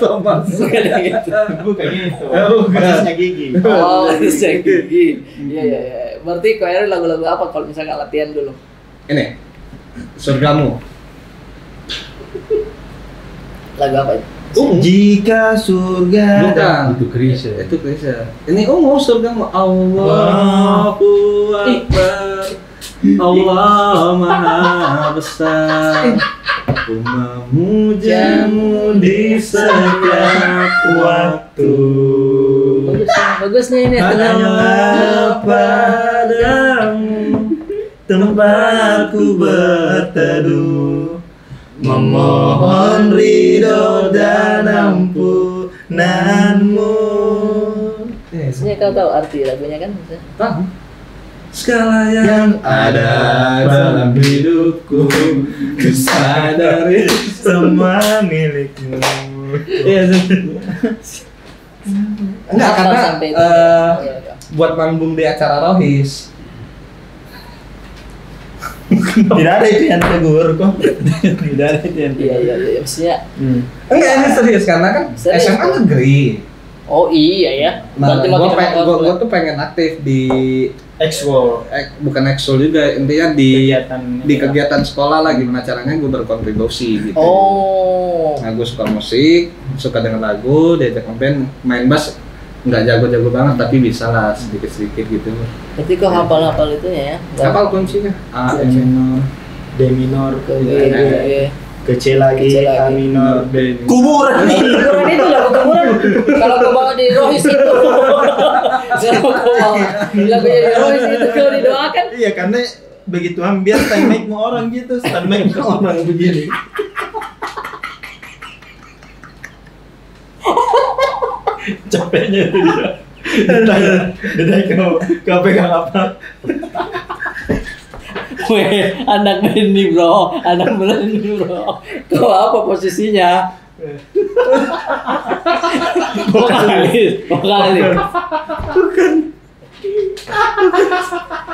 Thomas. Bukan gitu. Bukan gitu. Basisnya gigi. Oh, saya gigi. Iya. Berarti Ko Erwin lagu-lagu apa kalau misalkan latihan dulu? Ini Surgamu. Lagu apa itu? Jika surga Bukan. Itu Krisya. Itu Krisya. Ini Surgamu. Allahu Akbar. Allah Maha Besar. Ku memujamu di setiap waktu. Bagusnya ini. Hanyalah padamu tempatku berteduh, memohon ridho dan ampunanmu. Maksudnya kau tahu arti lagunya kan? Tahu. Segala yang ada dalam hidupku, ku sadari Semua milikmu. Iya, enggak Apa karena sampai itu? Iya. buat manggung di acara Rohis. Tidak ada itu yang tegur kok. Tidak ada itu yang tegur. Iya. Maksudnya Enggak, ini serius karena kan Serius, SMA kok. negeri. oh iya ya. Nah, Berarti gua tuh pengen aktif di Expo bukan ekskul juga, intinya di kegiatan kegiatan sekolah lah, gimana caranya gue berkontribusi gitu. Oh. Nah, gue suka musik, suka denger lagu, diajak ngeband, main bass nggak jago-jago banget tapi bisa lah sedikit-sedikit gitu. Berarti kau hafal itunya ya? Hafal kuncinya? A, E minor, D minor Ke G, ke C lagi, C lagi. A minor, B. Kuburan itu lagu kuburan. Kalau kau bawa di Rohis itu. Kalau kau bawa lagunya di Rohis itu kau didoakan. Iya, karena begitu biar stand mic-mu orang gitu, stand mic-mu orang begini. Capeknya itu dia. Ditanya kau pegang apa? Weh, anak Benny bro, anak Benny bro. Kau apa posisinya? Vokalis.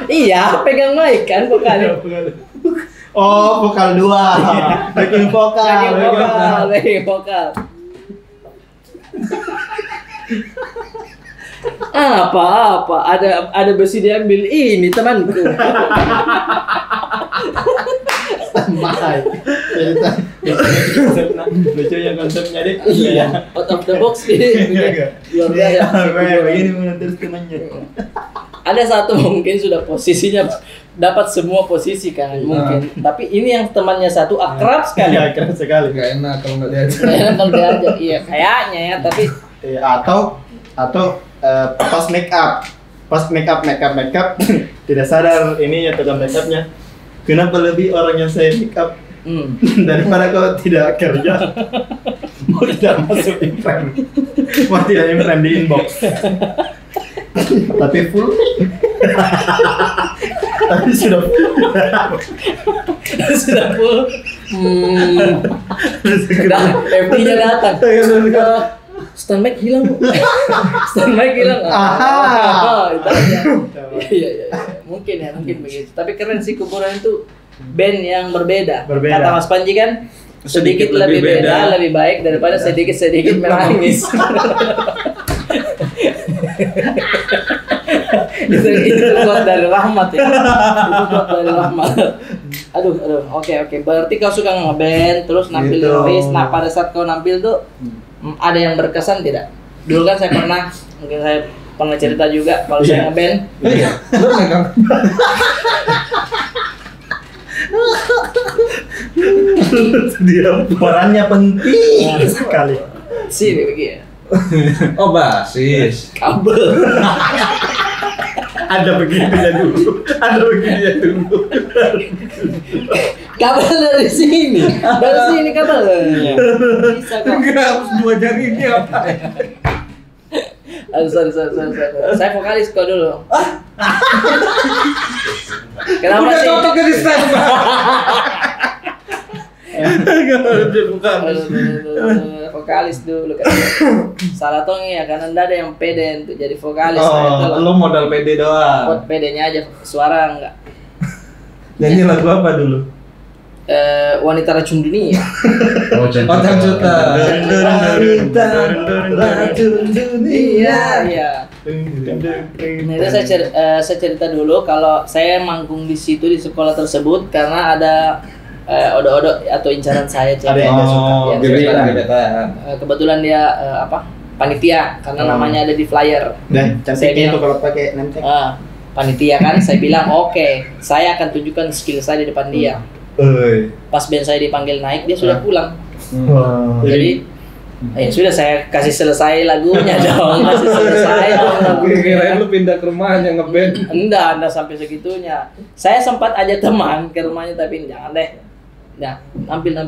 Iya, pegang mic kan vokalis. Oh, vokal 2. Backing vokal. Backing vokal. Apa? Ada besi diambil ini temanku. Standby. Lucunya konsepnya deh. Iya, out of the box ini. Luar biasa. Begini menurut temannya. Ada satu mungkin sudah posisinya dapat semua posisi kan mungkin. Tapi ini yang temannya satu akrab sekali. Iya, keren sekali. nggak enak kalau nggak diajak. Kayaknya kalau diajak, iya kayaknya ya. Tapi Iya, atau pas make up tidak sadar ini ya tukang make upnya. Kenapa lebih orang yang saya make up Daripada kau tidak kerja, mau tidak masuk in-frame, mau tidak in-frame di inbox, tapi full, tapi sudah full. Sudah full. FB-nya datang. Stand mic hilang. Stand mic hilang. Itu aja. Iya. Mungkin begitu. Tapi keren sih Kuburan itu band yang berbeda. Kata Mas Panji kan sedikit lebih beda, lebih baik daripada sedikit menangis. itu buat dari rahmat ya. Itu buat dari rahmat. Aduh. Oke. Berarti kau suka ngeband, terus nampil di race. Nah, pada saat kau nampil tuh ada yang berkesan tidak? Dulu kan saya pernah cerita juga kalau saya ngeband. Iya. Lu megang. Dia perannya penting sekali. Sini begini. Oh, basis. Kabel. Ada begininya dulu. Kabel dari sini kabelnya. Bisa kok. Enggak, harus 2 jari ini apa ya? Aduh, sorry. Saya vokalis kok dulu. Kenapa Udah sih? cocok jadi stand. Vokalis dulu kan. Salah tong ya karena ndak ada yang pede untuk jadi vokalis. Lu modal pede doang. Buat pedenya aja, suara enggak. Nyanyi lagu apa dulu? Wanita Racun Dunia. Juta. Racun Dunia. Iya. Nah, itu saya cerita dulu kalau saya manggung di situ di sekolah tersebut karena ada odo-odo atau incaran saya cewek. Kebetulan dia panitia karena namanya ada di flyer. Cantiknya itu kalau pakai name-tag. Panitia kan, saya bilang oke, saya akan tunjukkan skill saya di depan dia. Pas band saya dipanggil naik, dia sudah pulang. Jadi ya sudah, saya kasih selesai lagunya dong, kasih selesai lagunya. Kirain lu pindah ke rumahnya ngeband. Enggak sampai segitunya. Saya sempat aja teman ke rumahnya tapi jangan deh. Nah, nampil.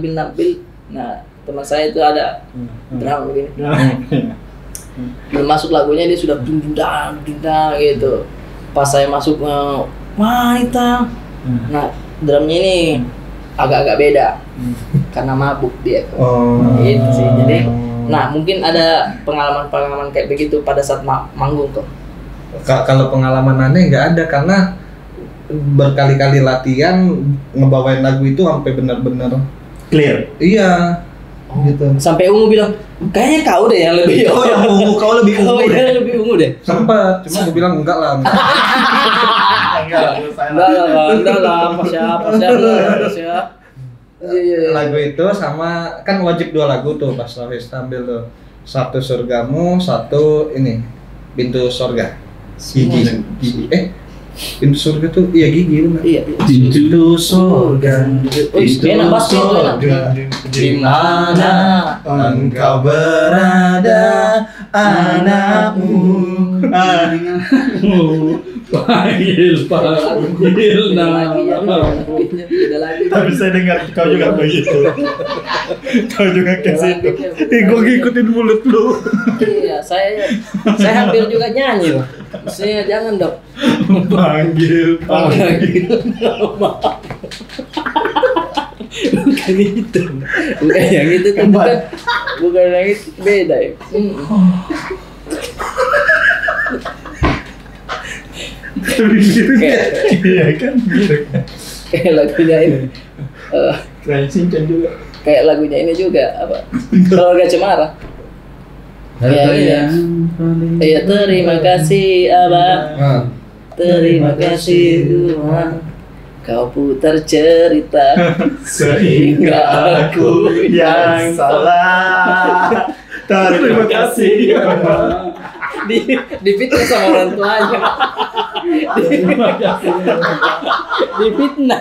Nah, teman saya itu ada drama begini. Belum masuk lagunya dia sudah dindang gitu. Pas saya masuk wanita. Nah, drumnya ini agak-agak beda. Karena mabuk dia. Gitu sih. Jadi, nah mungkin ada pengalaman kayak begitu pada saat manggung tuh. Kalau pengalaman aneh nggak ada karena berkali-kali latihan ngebawain lagu itu sampai benar-benar clear. Iya. Gitu. Sampai Ungu bilang, kayaknya kau deh yang lebih. Yang ungu, kau lebih ungu deh. Yang lebih ungu deh. Sempat, cuma gue bilang enggak lah. Enggak lah, pas ya. Lagu itu sama kan wajib 2 lagu tuh pas Rohis tampil tuh. Satu Surgamu, satu ini Pintu Surga. Gigi. Pintu Surga tuh Gigi benar. Iya. Pintu surga. Enak banget. Di mana engkau berada, anakmu. Panggil nama. Tapi saya dengar kau juga begitu. Kau juga ke situ. Gue ngikutin mulut lu. Iya, saya hampir juga nyanyi loh. Maksudnya jangan dong. Panggil nama. Bukan itu. Bukan yang itu tuh bukan yang itu, beda ya. Iya kan, kayak lagunya ini. Cincin juga. Kayak lagunya ini juga apa? Keluarga Cemara. Iya, terima kasih Abang. Terima kasih Tuhan. Kau putar cerita sehingga aku yang salah. Terima kasih Abang. Difitnah sama orang tuanya. Difitnah.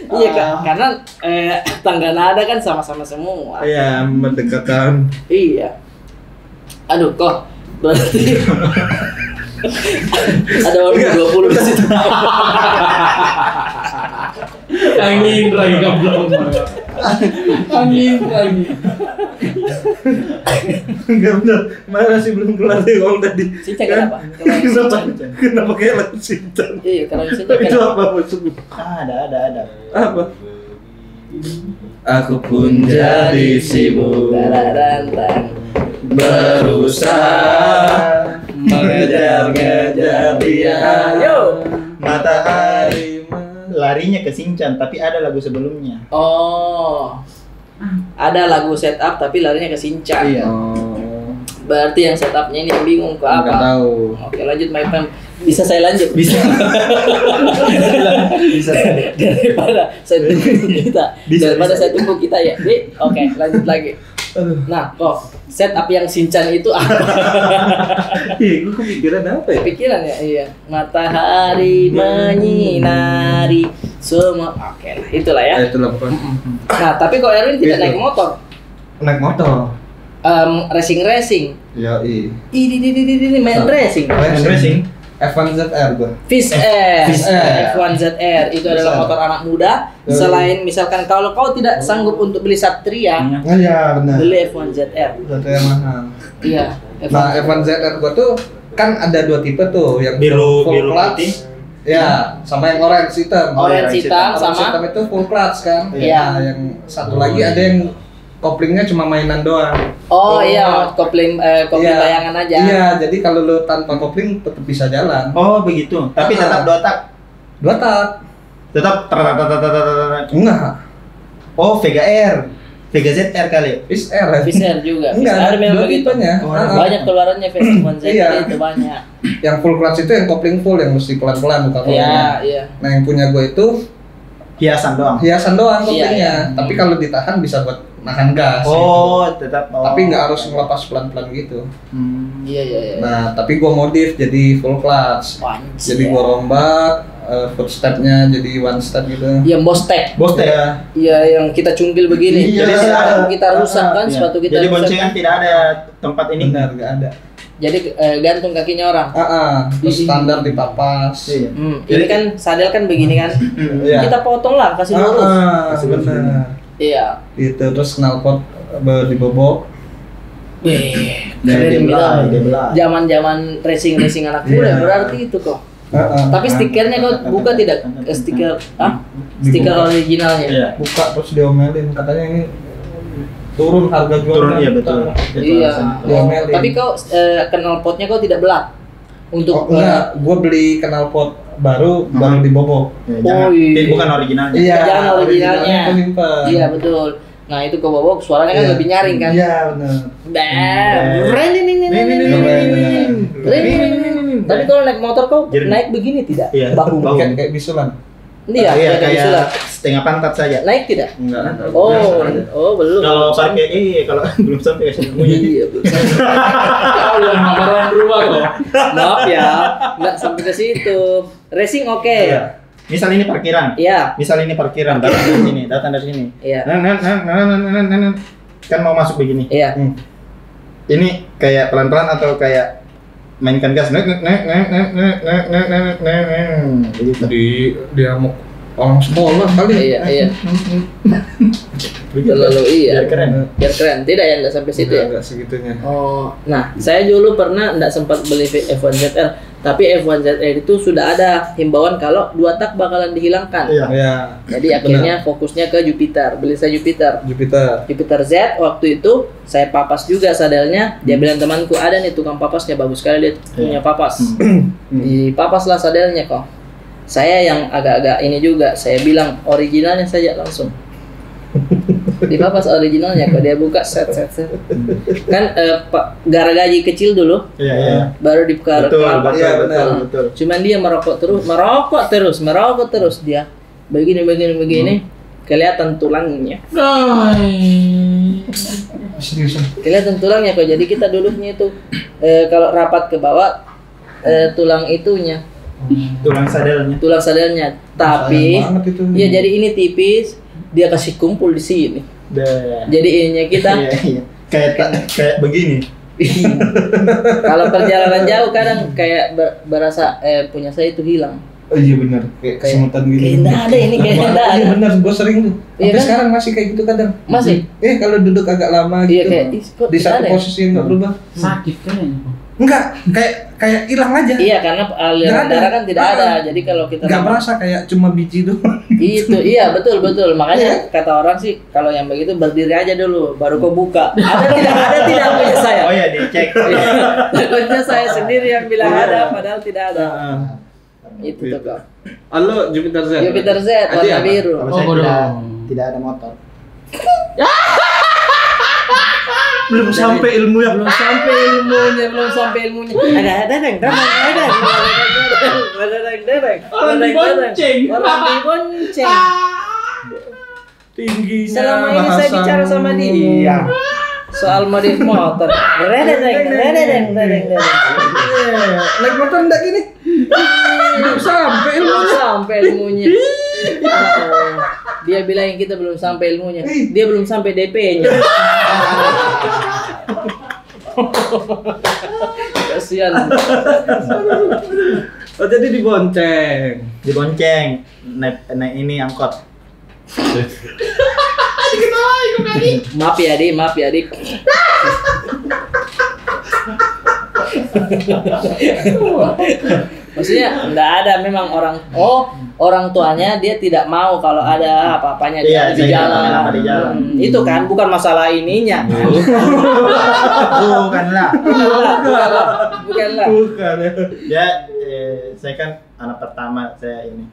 Iya kan, karena tangga nada kan sama-sama semua. Iya, berdekatan. Iya. Aduh, kok berarti ada orang 20 di situ. Angin lagi belum. Angin lagi. Enggak benar. Mana sih belum kelar deh ngomong tadi. Shinchan kenapa? Kenapa kayak lagu Shinchan? Iya, kalau Shinchan Itu kenapa? apa maksudnya? Ada. Apa? Aku pun jadi sibuk Tararantang. berusaha mengejar-ngejar dia. Yo. Matahari Larinya ke Shinchan, tapi ada lagu sebelumnya. Oh. Ada lagu setup tapi larinya ke Shinchan. Iya. Berarti yang setupnya ini yang bingung ke Nggak apa? tahu. Oke, lanjut my friend. Bisa saya lanjut? Bisa. Bisa. Daripada saya tunggu kita. Daripada saya tunggu kita ya. Oke, lanjut lagi. Nah, kok setup yang Shinchan itu apa? Ih, gue kepikiran apa ya? Pikiran ya, iya. Matahari menyinari semua. Oke lah, itulah ya. Itulah pokoknya. Nah, tapi kok Erwin tidak Gitu. naik motor? Naik motor. Racing. Yoi. Ini main racing. Racing. F1 ZR gue. Fish Air, Fish Air. F1 ZR itu adalah Air. motor anak muda. Selain misalkan kalau kau tidak sanggup untuk beli Satria, Oh iya benar. beli F1 ZR. Satu yang mahal. Iya, Nah, F1 ZR gua tuh kan ada dua tipe tuh, yang Biru full clutch. putih. Ya, sama yang orange hitam. Orange hitam Orange sama hitam itu full clutch kan. Iya. Nah, yang satu lagi ada yang koplingnya cuma mainan doang. Oh iya, kopling Iya. bayangan aja. Iya, jadi kalau lu tanpa kopling tetap bisa jalan. Oh begitu. Tapi tetap 2 tak. Dua tak. Tetap Enggak. Oh Vega R, Vega ZR kali. Fish Air. Fish Air juga. Enggak, Fish Air memang dua begitu. tipenya. Oh, Banyak keluarannya F1 ZR Iya. itu banyak. Yang full clutch itu yang kopling full yang mesti pelan-pelan bukan Iya, iya. Nah, yang punya gue itu Hiasan doang. hiasan doang Iya, koplingnya. iya. Tapi kalau ditahan bisa buat nahan gas. Oh tetap. Gitu. Tapi nggak harus ngelepas pelan-pelan gitu. Iya, iya, iya. Nah, tapi gua modif jadi full clutch. Wanci, Jadi ya. gua rombak, footstepnya jadi one step gitu. Yang bostek. Bos teh. Iya. Iya, yang kita cungkil begini. Iya. Jadi sepatu kita rusak kan, Iya. sepatu kita Jadi rusak. boncengan tidak ada tempat ini. Benar, nggak ada. Jadi gantung kakinya orang. Terus standar dipapas. Iya. Ini kan sadel kan begini kan. Iya. Kita potong lah, kasih lurus. Benar. Iya. Itu terus knalpot dibobok. Wih, Dia keren belah, dia gitu. belah. Zaman racing anak muda Iya. berarti itu kok. Tapi stikernya kau buka tidak? Stiker stiker Dibuka. originalnya. Iya. Buka terus diomelin katanya ini turun harga jualnya. Turun iya betul. Itu Iya. alasannya. Oh, tapi kau knalpotnya kau tidak belah untuk Enggak, gua beli knalpot baru dibobok. Ya, jangan, Oh, iya. bukan originalnya. Iya, Jangan originalnya. aku simpen. Iya betul. Nah itu kau bawa suaranya kan Iya. lebih nyaring kan. Iya, benar. Tapi kalau naik motor kau Jernih. naik begini tidak? Iya. Bahu. Bahu. Kayak bisulan. Iya, Iya, kayak gitu lah. kayak setengah pantat saja. Naik tidak? Enggak. Oh belum. Kalau parkir kalau belum sampai ke sini. Iya, belum. Kau yang motoran berubah kok. Maaf ya, nggak sampai ke situ. Racing oke. Iya. Misal ini parkiran. Iya. Misal ini parkiran, datang dari sini, datang dari sini. Iya. Kan mau masuk begini. Iya. Ini kayak pelan-pelan atau kayak mainkan gas. Begitu. Dia mau orang sekolah kali. Iya, iya. Begitu. Lalu iya. Biar keren. Biar keren. Tidak ya, nggak sampai situ ya. Enggak segitunya. Oh, nah saya dulu pernah nggak sempat beli F1 ZR, tapi F1 ZR itu sudah ada himbauan kalau 2 tak bakalan dihilangkan. Iya. Iya. Jadi akhirnya fokusnya ke Jupiter, beli saya Jupiter. Jupiter. Z waktu itu saya papas juga sadelnya. Dia bilang temanku ada nih tukang papasnya bagus sekali dia punya papas. Dipapaslah sadelnya kok. Saya yang agak-agak ini juga, saya bilang originalnya saja langsung. Dipapas originalnya kok dia buka set. Kan garagaji kecil dulu. Iya, iya. Baru dibuka Betul, kelapa. betul, Iya, betul, benar. betul. Cuman dia merokok terus dia. Begini. Kelihatan tulangnya. Seriusan. Kelihatan tulangnya kok. Jadi kita duduknya itu kalau rapat ke bawah tulang itunya, Tulang sadelnya. tulang sadelnya. Tapi Sayang banget itu. ya jadi ini tipis, dia kasih kumpul di sini. Jadi ininya kita Iya, iya. Kayak begini. kalau perjalanan jauh kadang kayak berasa punya saya itu hilang. Oh iya benar, kayak kesemutan gitu. Kayak enggak ada ini, kayak enggak ada. Iya benar, gue sering tuh. Iya Sampai kan? sekarang masih kayak gitu kadang. Masih? Kalau duduk agak lama Iya, gitu. kayak, "Ih, kok Di tidak satu ada ya?" posisi yang nggak berubah. Sakit kayaknya. Enggak, kayak hilang aja. Iya, karena aliran Nggak ada. darah kan tidak ada. Jadi kalau kita Nggak merasa kayak cuma biji doang. itu, iya betul. Makanya kata orang sih kalau yang begitu berdiri aja dulu, baru kau buka. Ada tidak punya saya. Oh ya dicek. Takutnya saya sendiri yang bilang ada, padahal tidak ada. Itu tuh kok. Halo Jupiter Z. Jupiter Z Adi warna apa? biru. Kalau Oh, saya bodoh. tidak ada motor. Belum sampai ilmu yang Belum sampai ilmunya. Orang dibonceng. Orang dibonceng. tingginya. Selama ini saya bahasamu. bicara sama dia soal modif motor. Redeng. Naik motor enggak gini? Belum sampai Belum ilmunya. sampai ilmunya. Dia bilang kita belum sampai ilmunya. Dia belum sampai DP-nya. Kasihan. Oh jadi dibonceng. Dibonceng. Naik ini angkot. Maaf ya dik. Maksudnya enggak ada memang orang tuanya dia tidak mau kalau ada apa-apanya Iya, di saya jalan. kenapa di jalan. Itu kan bukan masalah ininya. Bukanlah. Bukanlah. Bukan ya. Ya, saya kan anak pertama saya ini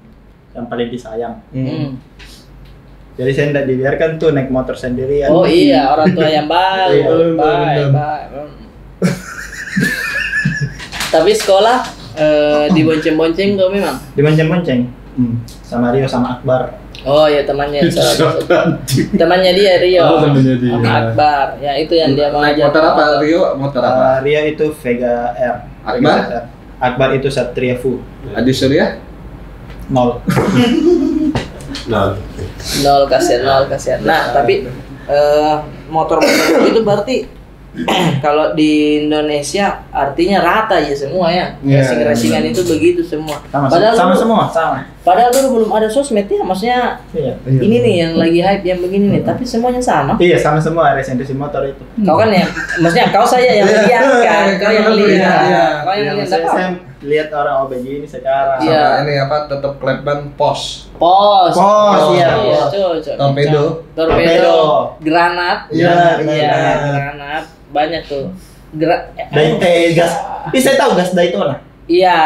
yang paling disayang. Hmm. Jadi saya tidak dibiarkan tuh naik motor sendirian. Oh iya, orang tua yang baik. Iya, baik. Tapi sekolah dibonceng-bonceng kok memang. Dibonceng-bonceng. Sama Rio sama Akbar. Oh ya temannya dia Rio. Oh, temannya dia. Sama Akbar. Ya itu yang dia mau Naik ajak. motor apa Rio? Motor apa? Rio itu Vega R. Akbar? Vega R. Akbar itu Satria Fu. Adi Surya? 0. Nol kasihan. Nah tapi motor-motor itu berarti kalau di Indonesia artinya rata ya semua ya. Iya, Racing-racingan iya. itu begitu semua. Sama dulu- semua. Padahal dulu belum ada sosmed ya, maksudnya Iya. ini nih yang lagi hype yang begini nih, tapi semuanya sama. Iya, sama semua racing motor itu. Kau kan ya, maksudnya kau saja yang lihat kan, kau yang lihat, Iya. kau yang lihat apa? Saya lihat orang begini sekarang. Iya. Sama ini apa? Tetap klep ban pos. Pos, iya. cocok. Torpedo. Torpedo, granat, Iya, granat, banyak tuh. Gas. Saya tahu gas Daytona. Iya.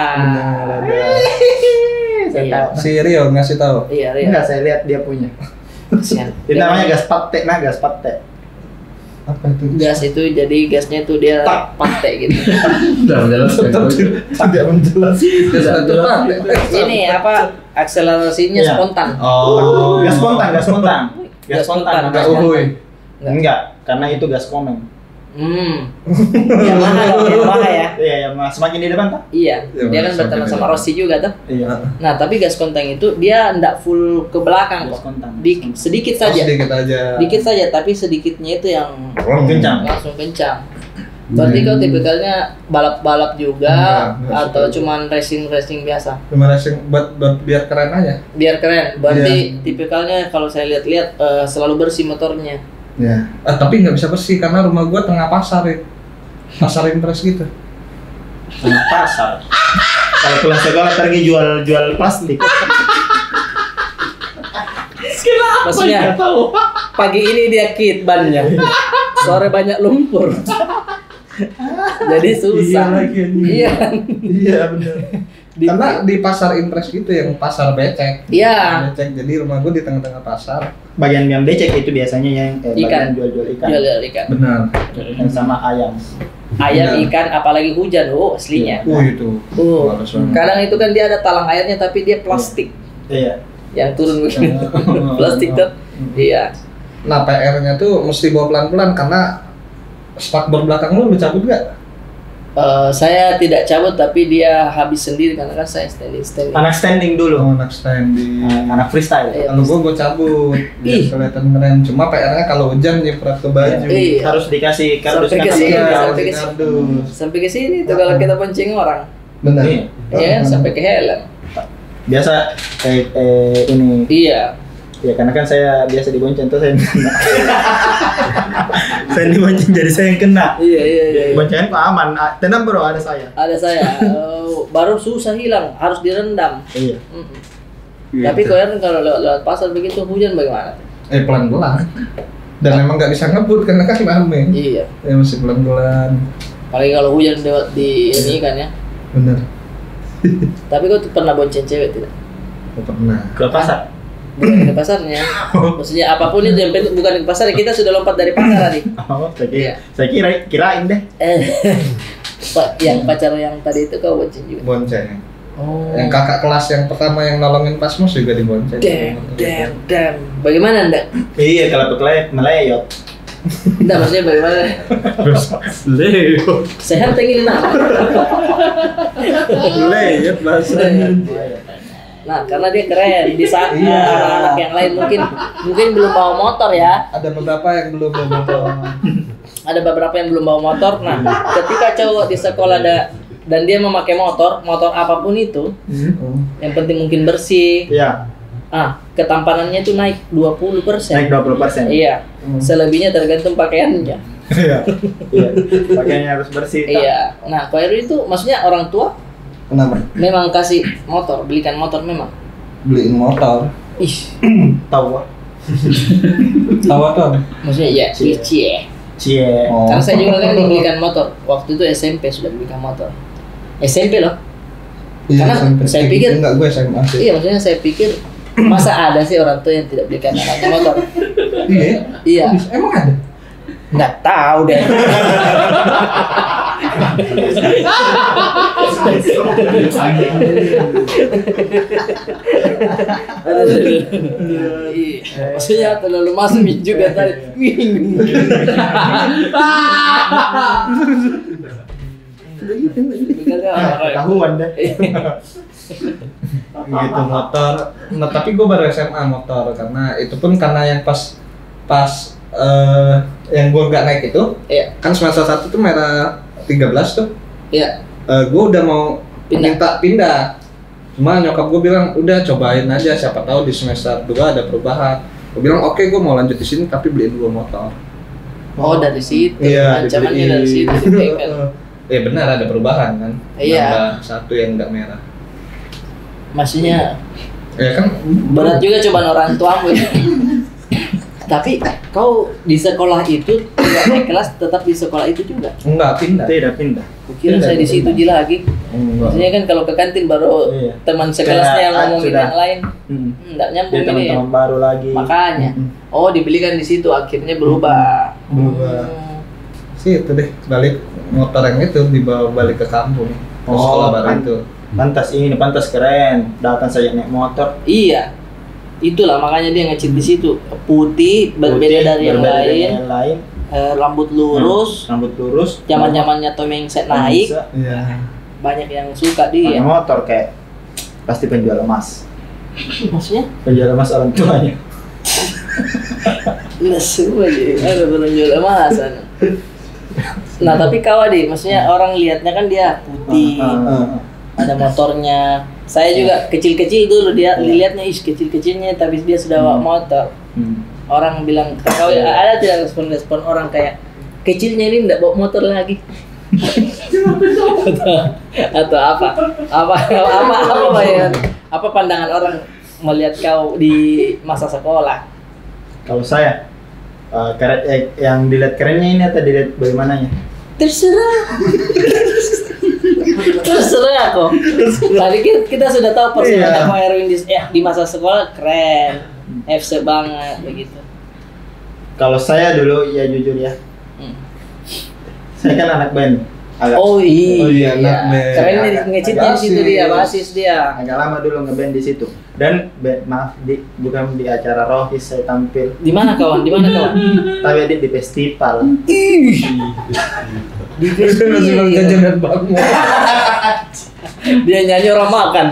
Saya Iya. tahu. Si Rio ngasih tahu. Iya, iya. Enggak, saya lihat dia punya. Kasihan. Itu namanya gas pate, gas pate. Apa itu? Gas itu jadi gasnya tuh dia pate gitu. Udah menjelaskan. Tidak menjelaskan. Ini apa akselerasinya Iya. spontan. Oh. Gas spontan. Gas spontan. Enggak uhuy. Enggak, karena itu gas komeng. Yamaha ya. Iya, ya, semakin di depan tak? Iya, Ya, dia kan semakin berteman di sama depan. Rossi juga tuh. Iya. Nah, tapi gas kontak itu dia ndak full ke belakang Gas kok. kontak. Sedikit Oh, saja. sedikit aja. Dikit saja, tapi sedikitnya itu yang Kencang. langsung kencang. Berarti kau tipikalnya balap-balap juga Enggak, atau suka. cuman racing-racing biasa? Cuma racing buat biar keren aja. Biar keren. Berarti tipikalnya kalau saya lihat-lihat selalu bersih motornya. Ya. Tapi nggak bisa bersih karena rumah gua tengah pasar ya. Pasar impres gitu. Sama pasar. Kalau pulang sekolah pergi jual plastik. Maksudnya pagi ini dia kit bannya, sore banyak lumpur. Jadi susah. Iya. Iya benar. Karena di pasar impres gitu yang pasar becek. Iya. Becek, jadi rumah gua di tengah-tengah pasar. Bagian yang becek itu biasanya yang Ikan. bagian jual ikan. Jual ikan. Benar. Dan sama ayam. Ayam, Benar. ikan, apalagi hujan, aslinya. Itu. Harus banget. Kadang itu kan dia ada talang airnya tapi dia plastik Iya. yang turun begini. Plastik tuh. Iya. Nah, PR-nya tuh mesti bawa pelan-pelan karena spakbor belakang lu cabut gak? Saya tidak cabut tapi dia habis sendiri karena kan saya standing. Anak standing dulu. Oh, anak standing. Anak freestyle. Iya. Kalau gua cabut, biar Ih. kelihatan keren. Cuma PR-nya kalau hujan nyiprat ke baju. Iya. Harus dikasih kardus Sampai ke kan sini, ada. sampai ke sini. Sampai ke sini tuh kalau kita pancing orang. Benar. Iya. Ya, sampai ke helm. Biasa ini. Iya. Ya karena kan saya biasa dibonceng tuh saya yang kena. Saya dibonceng jadi saya yang kena. Iya. Boncengan kok aman. Tenang bro, ada saya. Ada saya. Baru susah hilang, harus direndam. Iya. Tapi kalau lewat pasar begitu hujan bagaimana? Pelan-pelan. Dan emang nggak bisa ngebut karena kan rame. Iya. Ya masih pelan-pelan. Paling kalau hujan lewat di ini kan ya. Bener. Tapi kau tuh pernah bonceng cewek tidak? Pernah. Ke pasar. Bukan ke pasarnya. Maksudnya apapun itu yang penting bukan ke pasar, kita sudah lompat dari pasar tadi. Oh, saya kirain deh. Pak, yang pacar yang tadi itu kau bonceng juga. Bonceng. Oh. Yang kakak kelas yang pertama yang nolongin pas mus juga dibonceng. Damn. Bagaimana Anda? Iya, kalau peklek melayot. Enggak, maksudnya bagaimana? Leo. Sehat tinggi nak. Melayot bahasanya. Nah, karena dia keren. Di saat anak-anak yang lain mungkin belum bawa motor ya. Ada beberapa yang belum motor. Ada beberapa yang belum bawa motor. Nah, ketika cowok di sekolah dan dia memakai motor apapun itu, yang penting mungkin bersih. Iya. Ketampanannya itu naik 20%. Naik 20%. Iya. Selebihnya tergantung pakaiannya. Iya. Pakaiannya harus bersih. Iya. Nah, Ko Erwin itu maksudnya orang tua Kenapa? memang kasih motor, belikan motor memang. Beliin motor. Ih, Tahu. Tahu apa? maksudnya ya, cie. Oh. Karena saya juga kan dibelikan motor. Waktu itu SMP sudah belikan motor. SMP loh. Iya, Karena sampai saya kayak pikir- gitu, enggak gue SMA sih. Iya, maksudnya saya pikir masa ada sih orang tua yang tidak belikan anaknya motor? Iya. Iya. Emang ada? Nggak tahu deh. Iya. Maksudnya terlalu masuk juga tadi. Ketahuan deh. Gitu motor. Nah, tapi gue baru SMA motor karena itu pun karena yang pas yang gue nggak naik itu, Iya. kan semester 1 tuh merah 13 tuh. Iya. Gue udah mau minta pindah. Cuma nyokap gue bilang udah cobain aja, siapa tahu di semester 2 ada perubahan. Gue bilang oke, gue mau lanjut di sini tapi beliin gue motor. Oh, dari situ. Iya, Ancamannya dibeliin. dari situ. dipengkel. Ya benar ada perubahan kan. Iya. Nambah satu yang nggak merah. Maksudnya Ya kan berat juga cobaan orang tuamu ya. Tapi kau di sekolah itu tidak naik kelas, tetap di sekolah itu juga. enggak pindah. Tidak pindah. Kukira Tidak, saya di situ tidak. lagi. Enggak. Maksudnya kan kalau ke kantin baru Iya. teman sekelasnya yang Kayak, ngomongin sudah. yang lain. Hmm. Enggak nyambung Dia ini. teman-teman baru lagi. Makanya. Hmm. Oh, dibelikan di situ akhirnya berubah. Berubah. Sih itu deh balik motor yang itu dibawa balik ke kampung. Ke Oh, sekolah baru kan. itu. Pantas keren. Datang saya naik motor. Iya. Itulah makanya dia ngecit di situ. Putih, berbeda Putih, dari yang berbeda dari lain. yang lain. Rambut lurus. Rambut lurus. Zaman-zamannya Tom Hanks naik. Bisa. Iya. Banyak yang suka Pakai dia. motor kayak pasti penjual emas. Maksudnya? Penjual emas orang tuanya. Lesu aja. Ada penjual emasan. Nah, tapi kau Adi, maksudnya orang lihatnya kan dia putih. Ada motornya. Saya juga kecil-kecil dulu dia lihatnya kecil-kecilnya tapi dia sudah bawa motor. Orang bilang kau ada tidak respon orang kayak kecilnya ini enggak bawa motor lagi. atau apa ya? Apa pandangan orang melihat kau di masa sekolah? Kalau saya yang dilihat kerennya ini atau dilihat bagaimananya? Terserah kok. Tadi kita sudah tahu personalnya Iya. Ko Erwin di masa sekolah keren, FC banget begitu. Kalau saya dulu ya jujur ya, saya kan anak band. Oh iya, anak band. keren nih ngecitnya di situ dia, basis dia. Agak lama dulu ngeband di situ. Dan bukan di acara Rohis saya tampil, Di mana kawan? tapi di festival. Di Festival jajanan bangun. Dia nyanyi orang makan.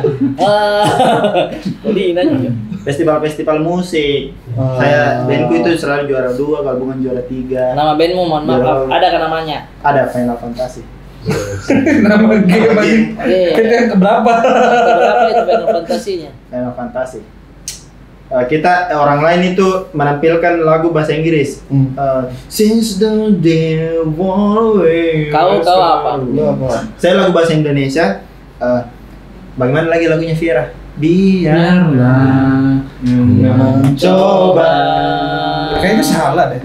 Di nanya. Festival musik. Saya bandku itu selalu juara 2, kalau bukan juara 3. Nama bandmu mohon maaf, ada kan namanya? Ada Final Fantasy. Nama game lagi. Itu yang keberapa? Keberapa itu Final Fantasinya? Final Fantasy. Kita orang lain itu menampilkan lagu bahasa Inggris. Since the day war away. Kau apa? Saya lagu bahasa Indonesia. Bagaimana lagi lagunya Vira? Biarlah mencoba. Kayaknya salah deh.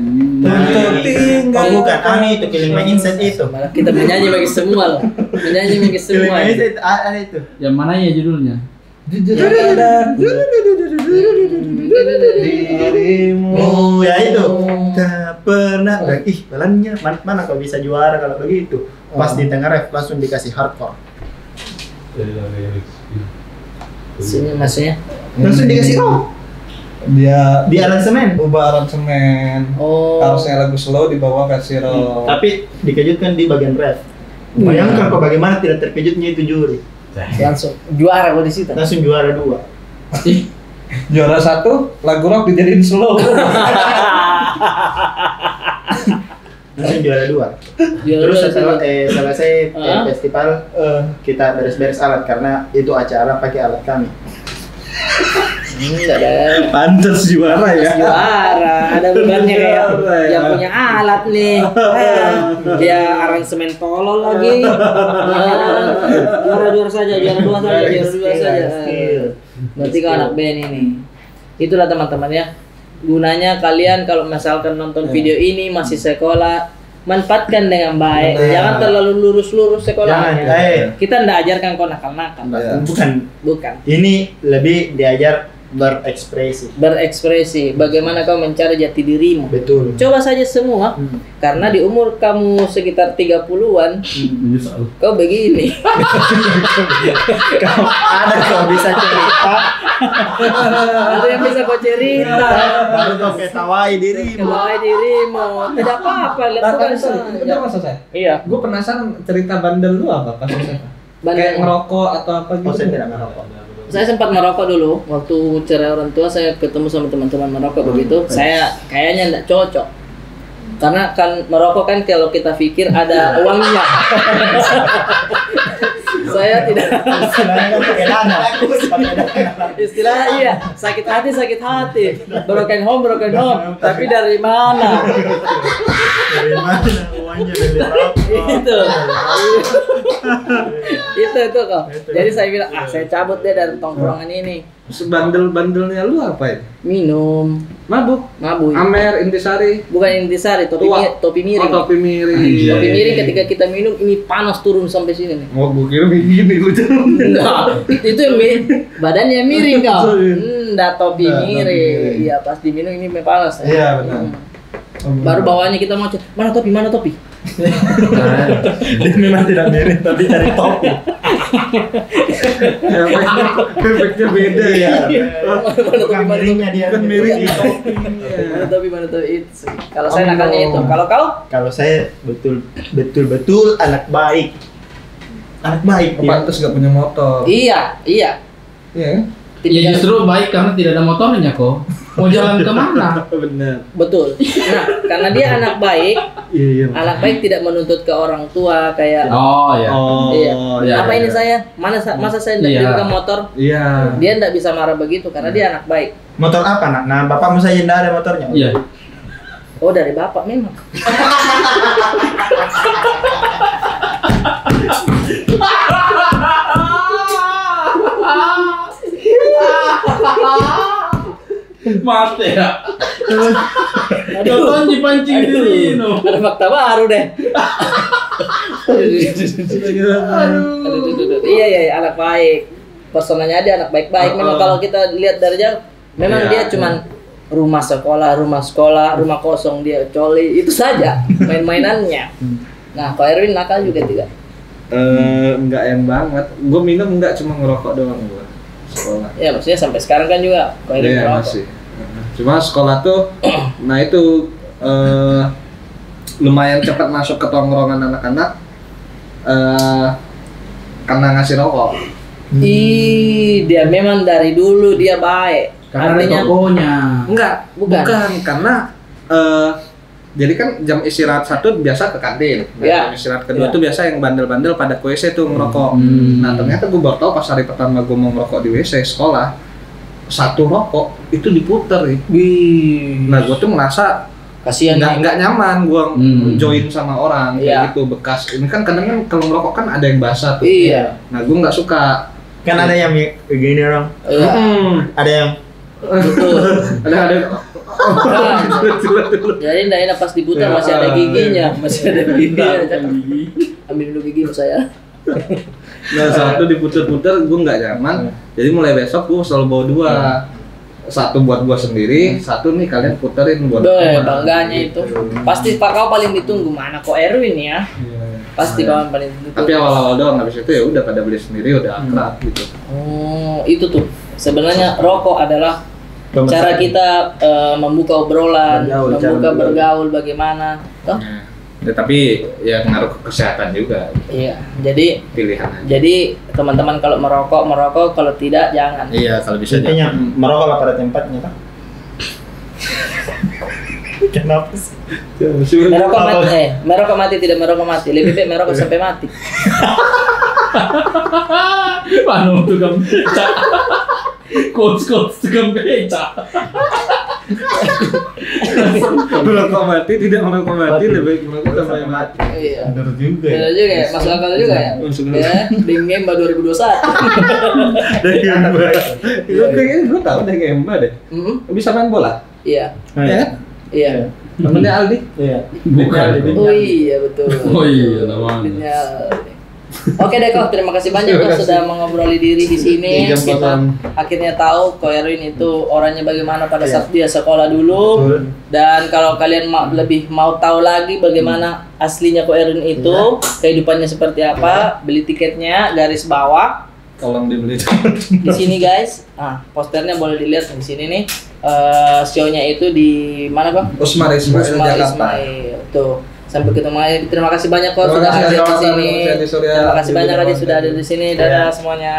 Oh bukan, itu Killing My Insect itu. Malah kita menyanyi bagi semua lah. Menyanyi bagi Killing semua. My Insect ada itu. yang mana ya judulnya? Oh ya itu. Tak pernah. Pelannya mana kau bisa juara kalau begitu? Pas di tengah ref langsung dikasih hardcore. Sini maksudnya. Langsung dikasih Dia di aransemen. ubah aransemen. Oh. Harusnya lagu slow dibawa versi rock. Tapi dikejutkan di bagian ref. Bayangkan kok bagaimana tidak terkejutnya itu juri. Langsung juara gua di situ. Langsung juara 2. Juara 1 lagu rock dijadiin slow. Langsung juara 2. Terus selesai festival kita beres-beres alat karena itu acara pakai alat kami. Enggak ada. Pantes juara ya. Juara, ada bebannya kayak yang punya alat nih. Dia aransemen tolol lagi. Juara saja, juara dua saja. Berarti kau anak band ini. Itulah teman-teman ya. Gunanya kalian kalau misalkan nonton video ini masih sekolah, manfaatkan dengan baik. Jangan terlalu lurus-lurus sekolahnya. Kita ndak ajarkan kau nakal-nakal. Bukan. Ini lebih diajar berekspresi. Bagaimana kau mencari jati dirimu. Betul. Coba saja semua. Karena di umur kamu sekitar 30-an, kau begini. Kau bisa cerita. Ada yang bisa kau cerita. Baru kau ketawai dirimu. Tidak apa-apa. Selesai. Iya. Gue penasaran cerita bandel lu apa pas SMA? Kayak ngerokok atau apa gitu? Saya tidak merokok. Saya sempat merokok dulu. Waktu cerai orang tua saya ketemu sama teman-teman merokok begitu. Saya kayaknya tidak cocok. Karena kan merokok kan kalau kita pikir ada uangnya. Saya tidak. Istilahnya iya, sakit hati. Broken home. Tapi dari mana? Dari mana uangnya dari rokok? Itu kok. Jadi saya bilang, saya cabut deh dari tongkrongan ini. Sebandel-bandelnya lu apa ya? Minum, Mabuk. Amer, Intisari. Bukan Intisari, topi miring. Oh, topi miring. Topi miring ketika kita minum ini panas turun sampai sini nih. Oh, gua kira begini lu jalan. Enggak, itu yang miring, badannya miring kau. Enggak topi miring. Iya, pas diminum ini panas. Iya, benar. Baru bawaannya kita mau cek, mana topi? Dia memang tidak miring tapi cari topi. Efeknya beda ya. Bukan miringnya dia. Kan miring Mana topi itu. Kalau saya nakalnya itu. Kalau kau? Kalau saya betul anak baik. Pantes gak punya motor. Iya. Iya. Ya justru baik karena tidak ada motornya kok. Mau jalan kemana? Benar. Betul. Nah, karena dia anak baik. Iya. Anak baik tidak menuntut ke orang tua kayak. Oh ya. Iya. Apa ini saya? Masa saya tidak belikan motor? Iya. Dia tidak bisa marah begitu karena dia anak baik. Motor apa nak? Nah bapakmu saja tidak ada motornya. Iya. Oh dari bapak memang. Mati ya. Tonton dipancing diri no. Ada fakta baru deh. Iya anak baik. Personanya dia anak baik-baik. Memang kalau kita lihat dari jauh, memang dia cuman rumah sekolah, rumah kosong dia coli itu saja main-mainannya. Nah, kalau Erwin nakal juga tidak? Enggak yang banget. Gue minum enggak cuma ngerokok doang gue. Sekolah. Ya maksudnya sampai sekarang kan juga kalau Erwin ngerokok. Masih. Cuma sekolah tuh, nah itu lumayan cepat masuk ke tongkrongan anak-anak karena ngasih rokok. Dia memang dari dulu dia baik. Karena ada tokonya. Bukan karena Jadi kan jam istirahat 1 biasa ke kantin. Nah, Iya. jam istirahat kedua Iya. tuh biasa yang bandel-bandel pada ke WC tuh ngerokok. Nah ternyata gue baru tahu pas hari pertama gue mau ngerokok di WC sekolah, satu rokok itu diputer. Wih. Nah gue tuh merasa Kasihan nggak nyaman gue join sama orang Iya. kayak gitu bekas. Ini kan kadang kan kalau ngerokok kan ada yang basah tuh. Iya. Nah gue nggak suka. Kan ada yang begini orang, Iya. ada yang Betul. ada. Jadi ndak enak pas diputar masih ada giginya, masih ada giginya. Ambil dulu gigi saya. Nah satu diputer-puter gue nggak nyaman. Jadi mulai besok gue selalu bawa 2. Satu buat gua sendiri, satu nih kalian puterin buat Doh, bangganya itu. Pasti Pak kau paling ditunggu mana kok Erwin ya? Pasti kawan paling ditunggu. Tapi awal-awal doang, habis itu ya udah pada beli sendiri udah akrab gitu. Oh, itu tuh. Sebenarnya rokok adalah cara kita membuka obrolan, Bergaul, cara membuka bergaul. bergaul bagaimana. Toh? Ya, tapi ya ngaruh ke kesehatan juga, Iya. Jadi pilihan aja. jadi teman-teman kalau merokok, kalau tidak jangan. Iya kalau bisa. intinya merokoklah pada tempatnya kan. Kenapa sih? Merokok mati tidak merokok mati. Lebih baik merokok sampai mati. Panu tukang beca. Coach tukang beca. Merokok mati tidak merokok mati lebih baik merokok sampai mati. Iya. Bener juga. Benar juga ya, masuk akal juga ya. Masuk akal. Ya, di Ngemba 2021. Dari Gemba. Itu kayaknya gue tahu dari Gemba deh. Bisa main bola? Iya. Ya. Iya. Temennya Aldi. Iya. Bukan. Oh iya betul. Oh iya namanya. Duitnya. Oke deh kok, terima kasih banyak Terima kok kasih. sudah mengobroli diri di sini. Di jam Kita malam. akhirnya tahu Ko Erwin itu orangnya bagaimana pada saat dia sekolah dulu. Betul. Dan kalau kalian lebih mau tahu lagi bagaimana aslinya Ko Erwin itu, kehidupannya seperti apa, beli tiketnya garis bawah Tolong dibeli. di sini guys. Nah, posternya boleh dilihat di sini nih. Show-nya itu di mana kok? Usmar Ismail Usmar Jakarta. Ismail. Tuh. Sampai ketemu lagi. Terima kasih banyak kok Terima sudah kasih hadir di kawan-kawan, sini. Mas Adi Surya, Terima kasih di banyak Bidang Adi sudah ada di sini. Dadah semuanya.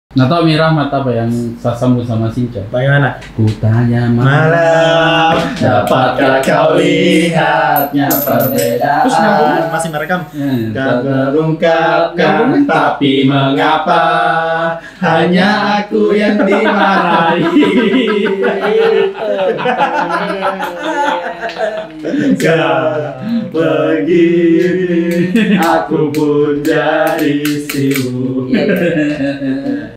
Nah tahu Mirahmat apa yang saya sambung sama Sinca? Bagaimana? Kutanya Malam, dapatkah kau lihatnya perbedaan? Terus nyambung masih merekam. Tak terungkapkan, tapi mengapa hanya aku yang dimarahi? Kau begini, aku pun jadi siu.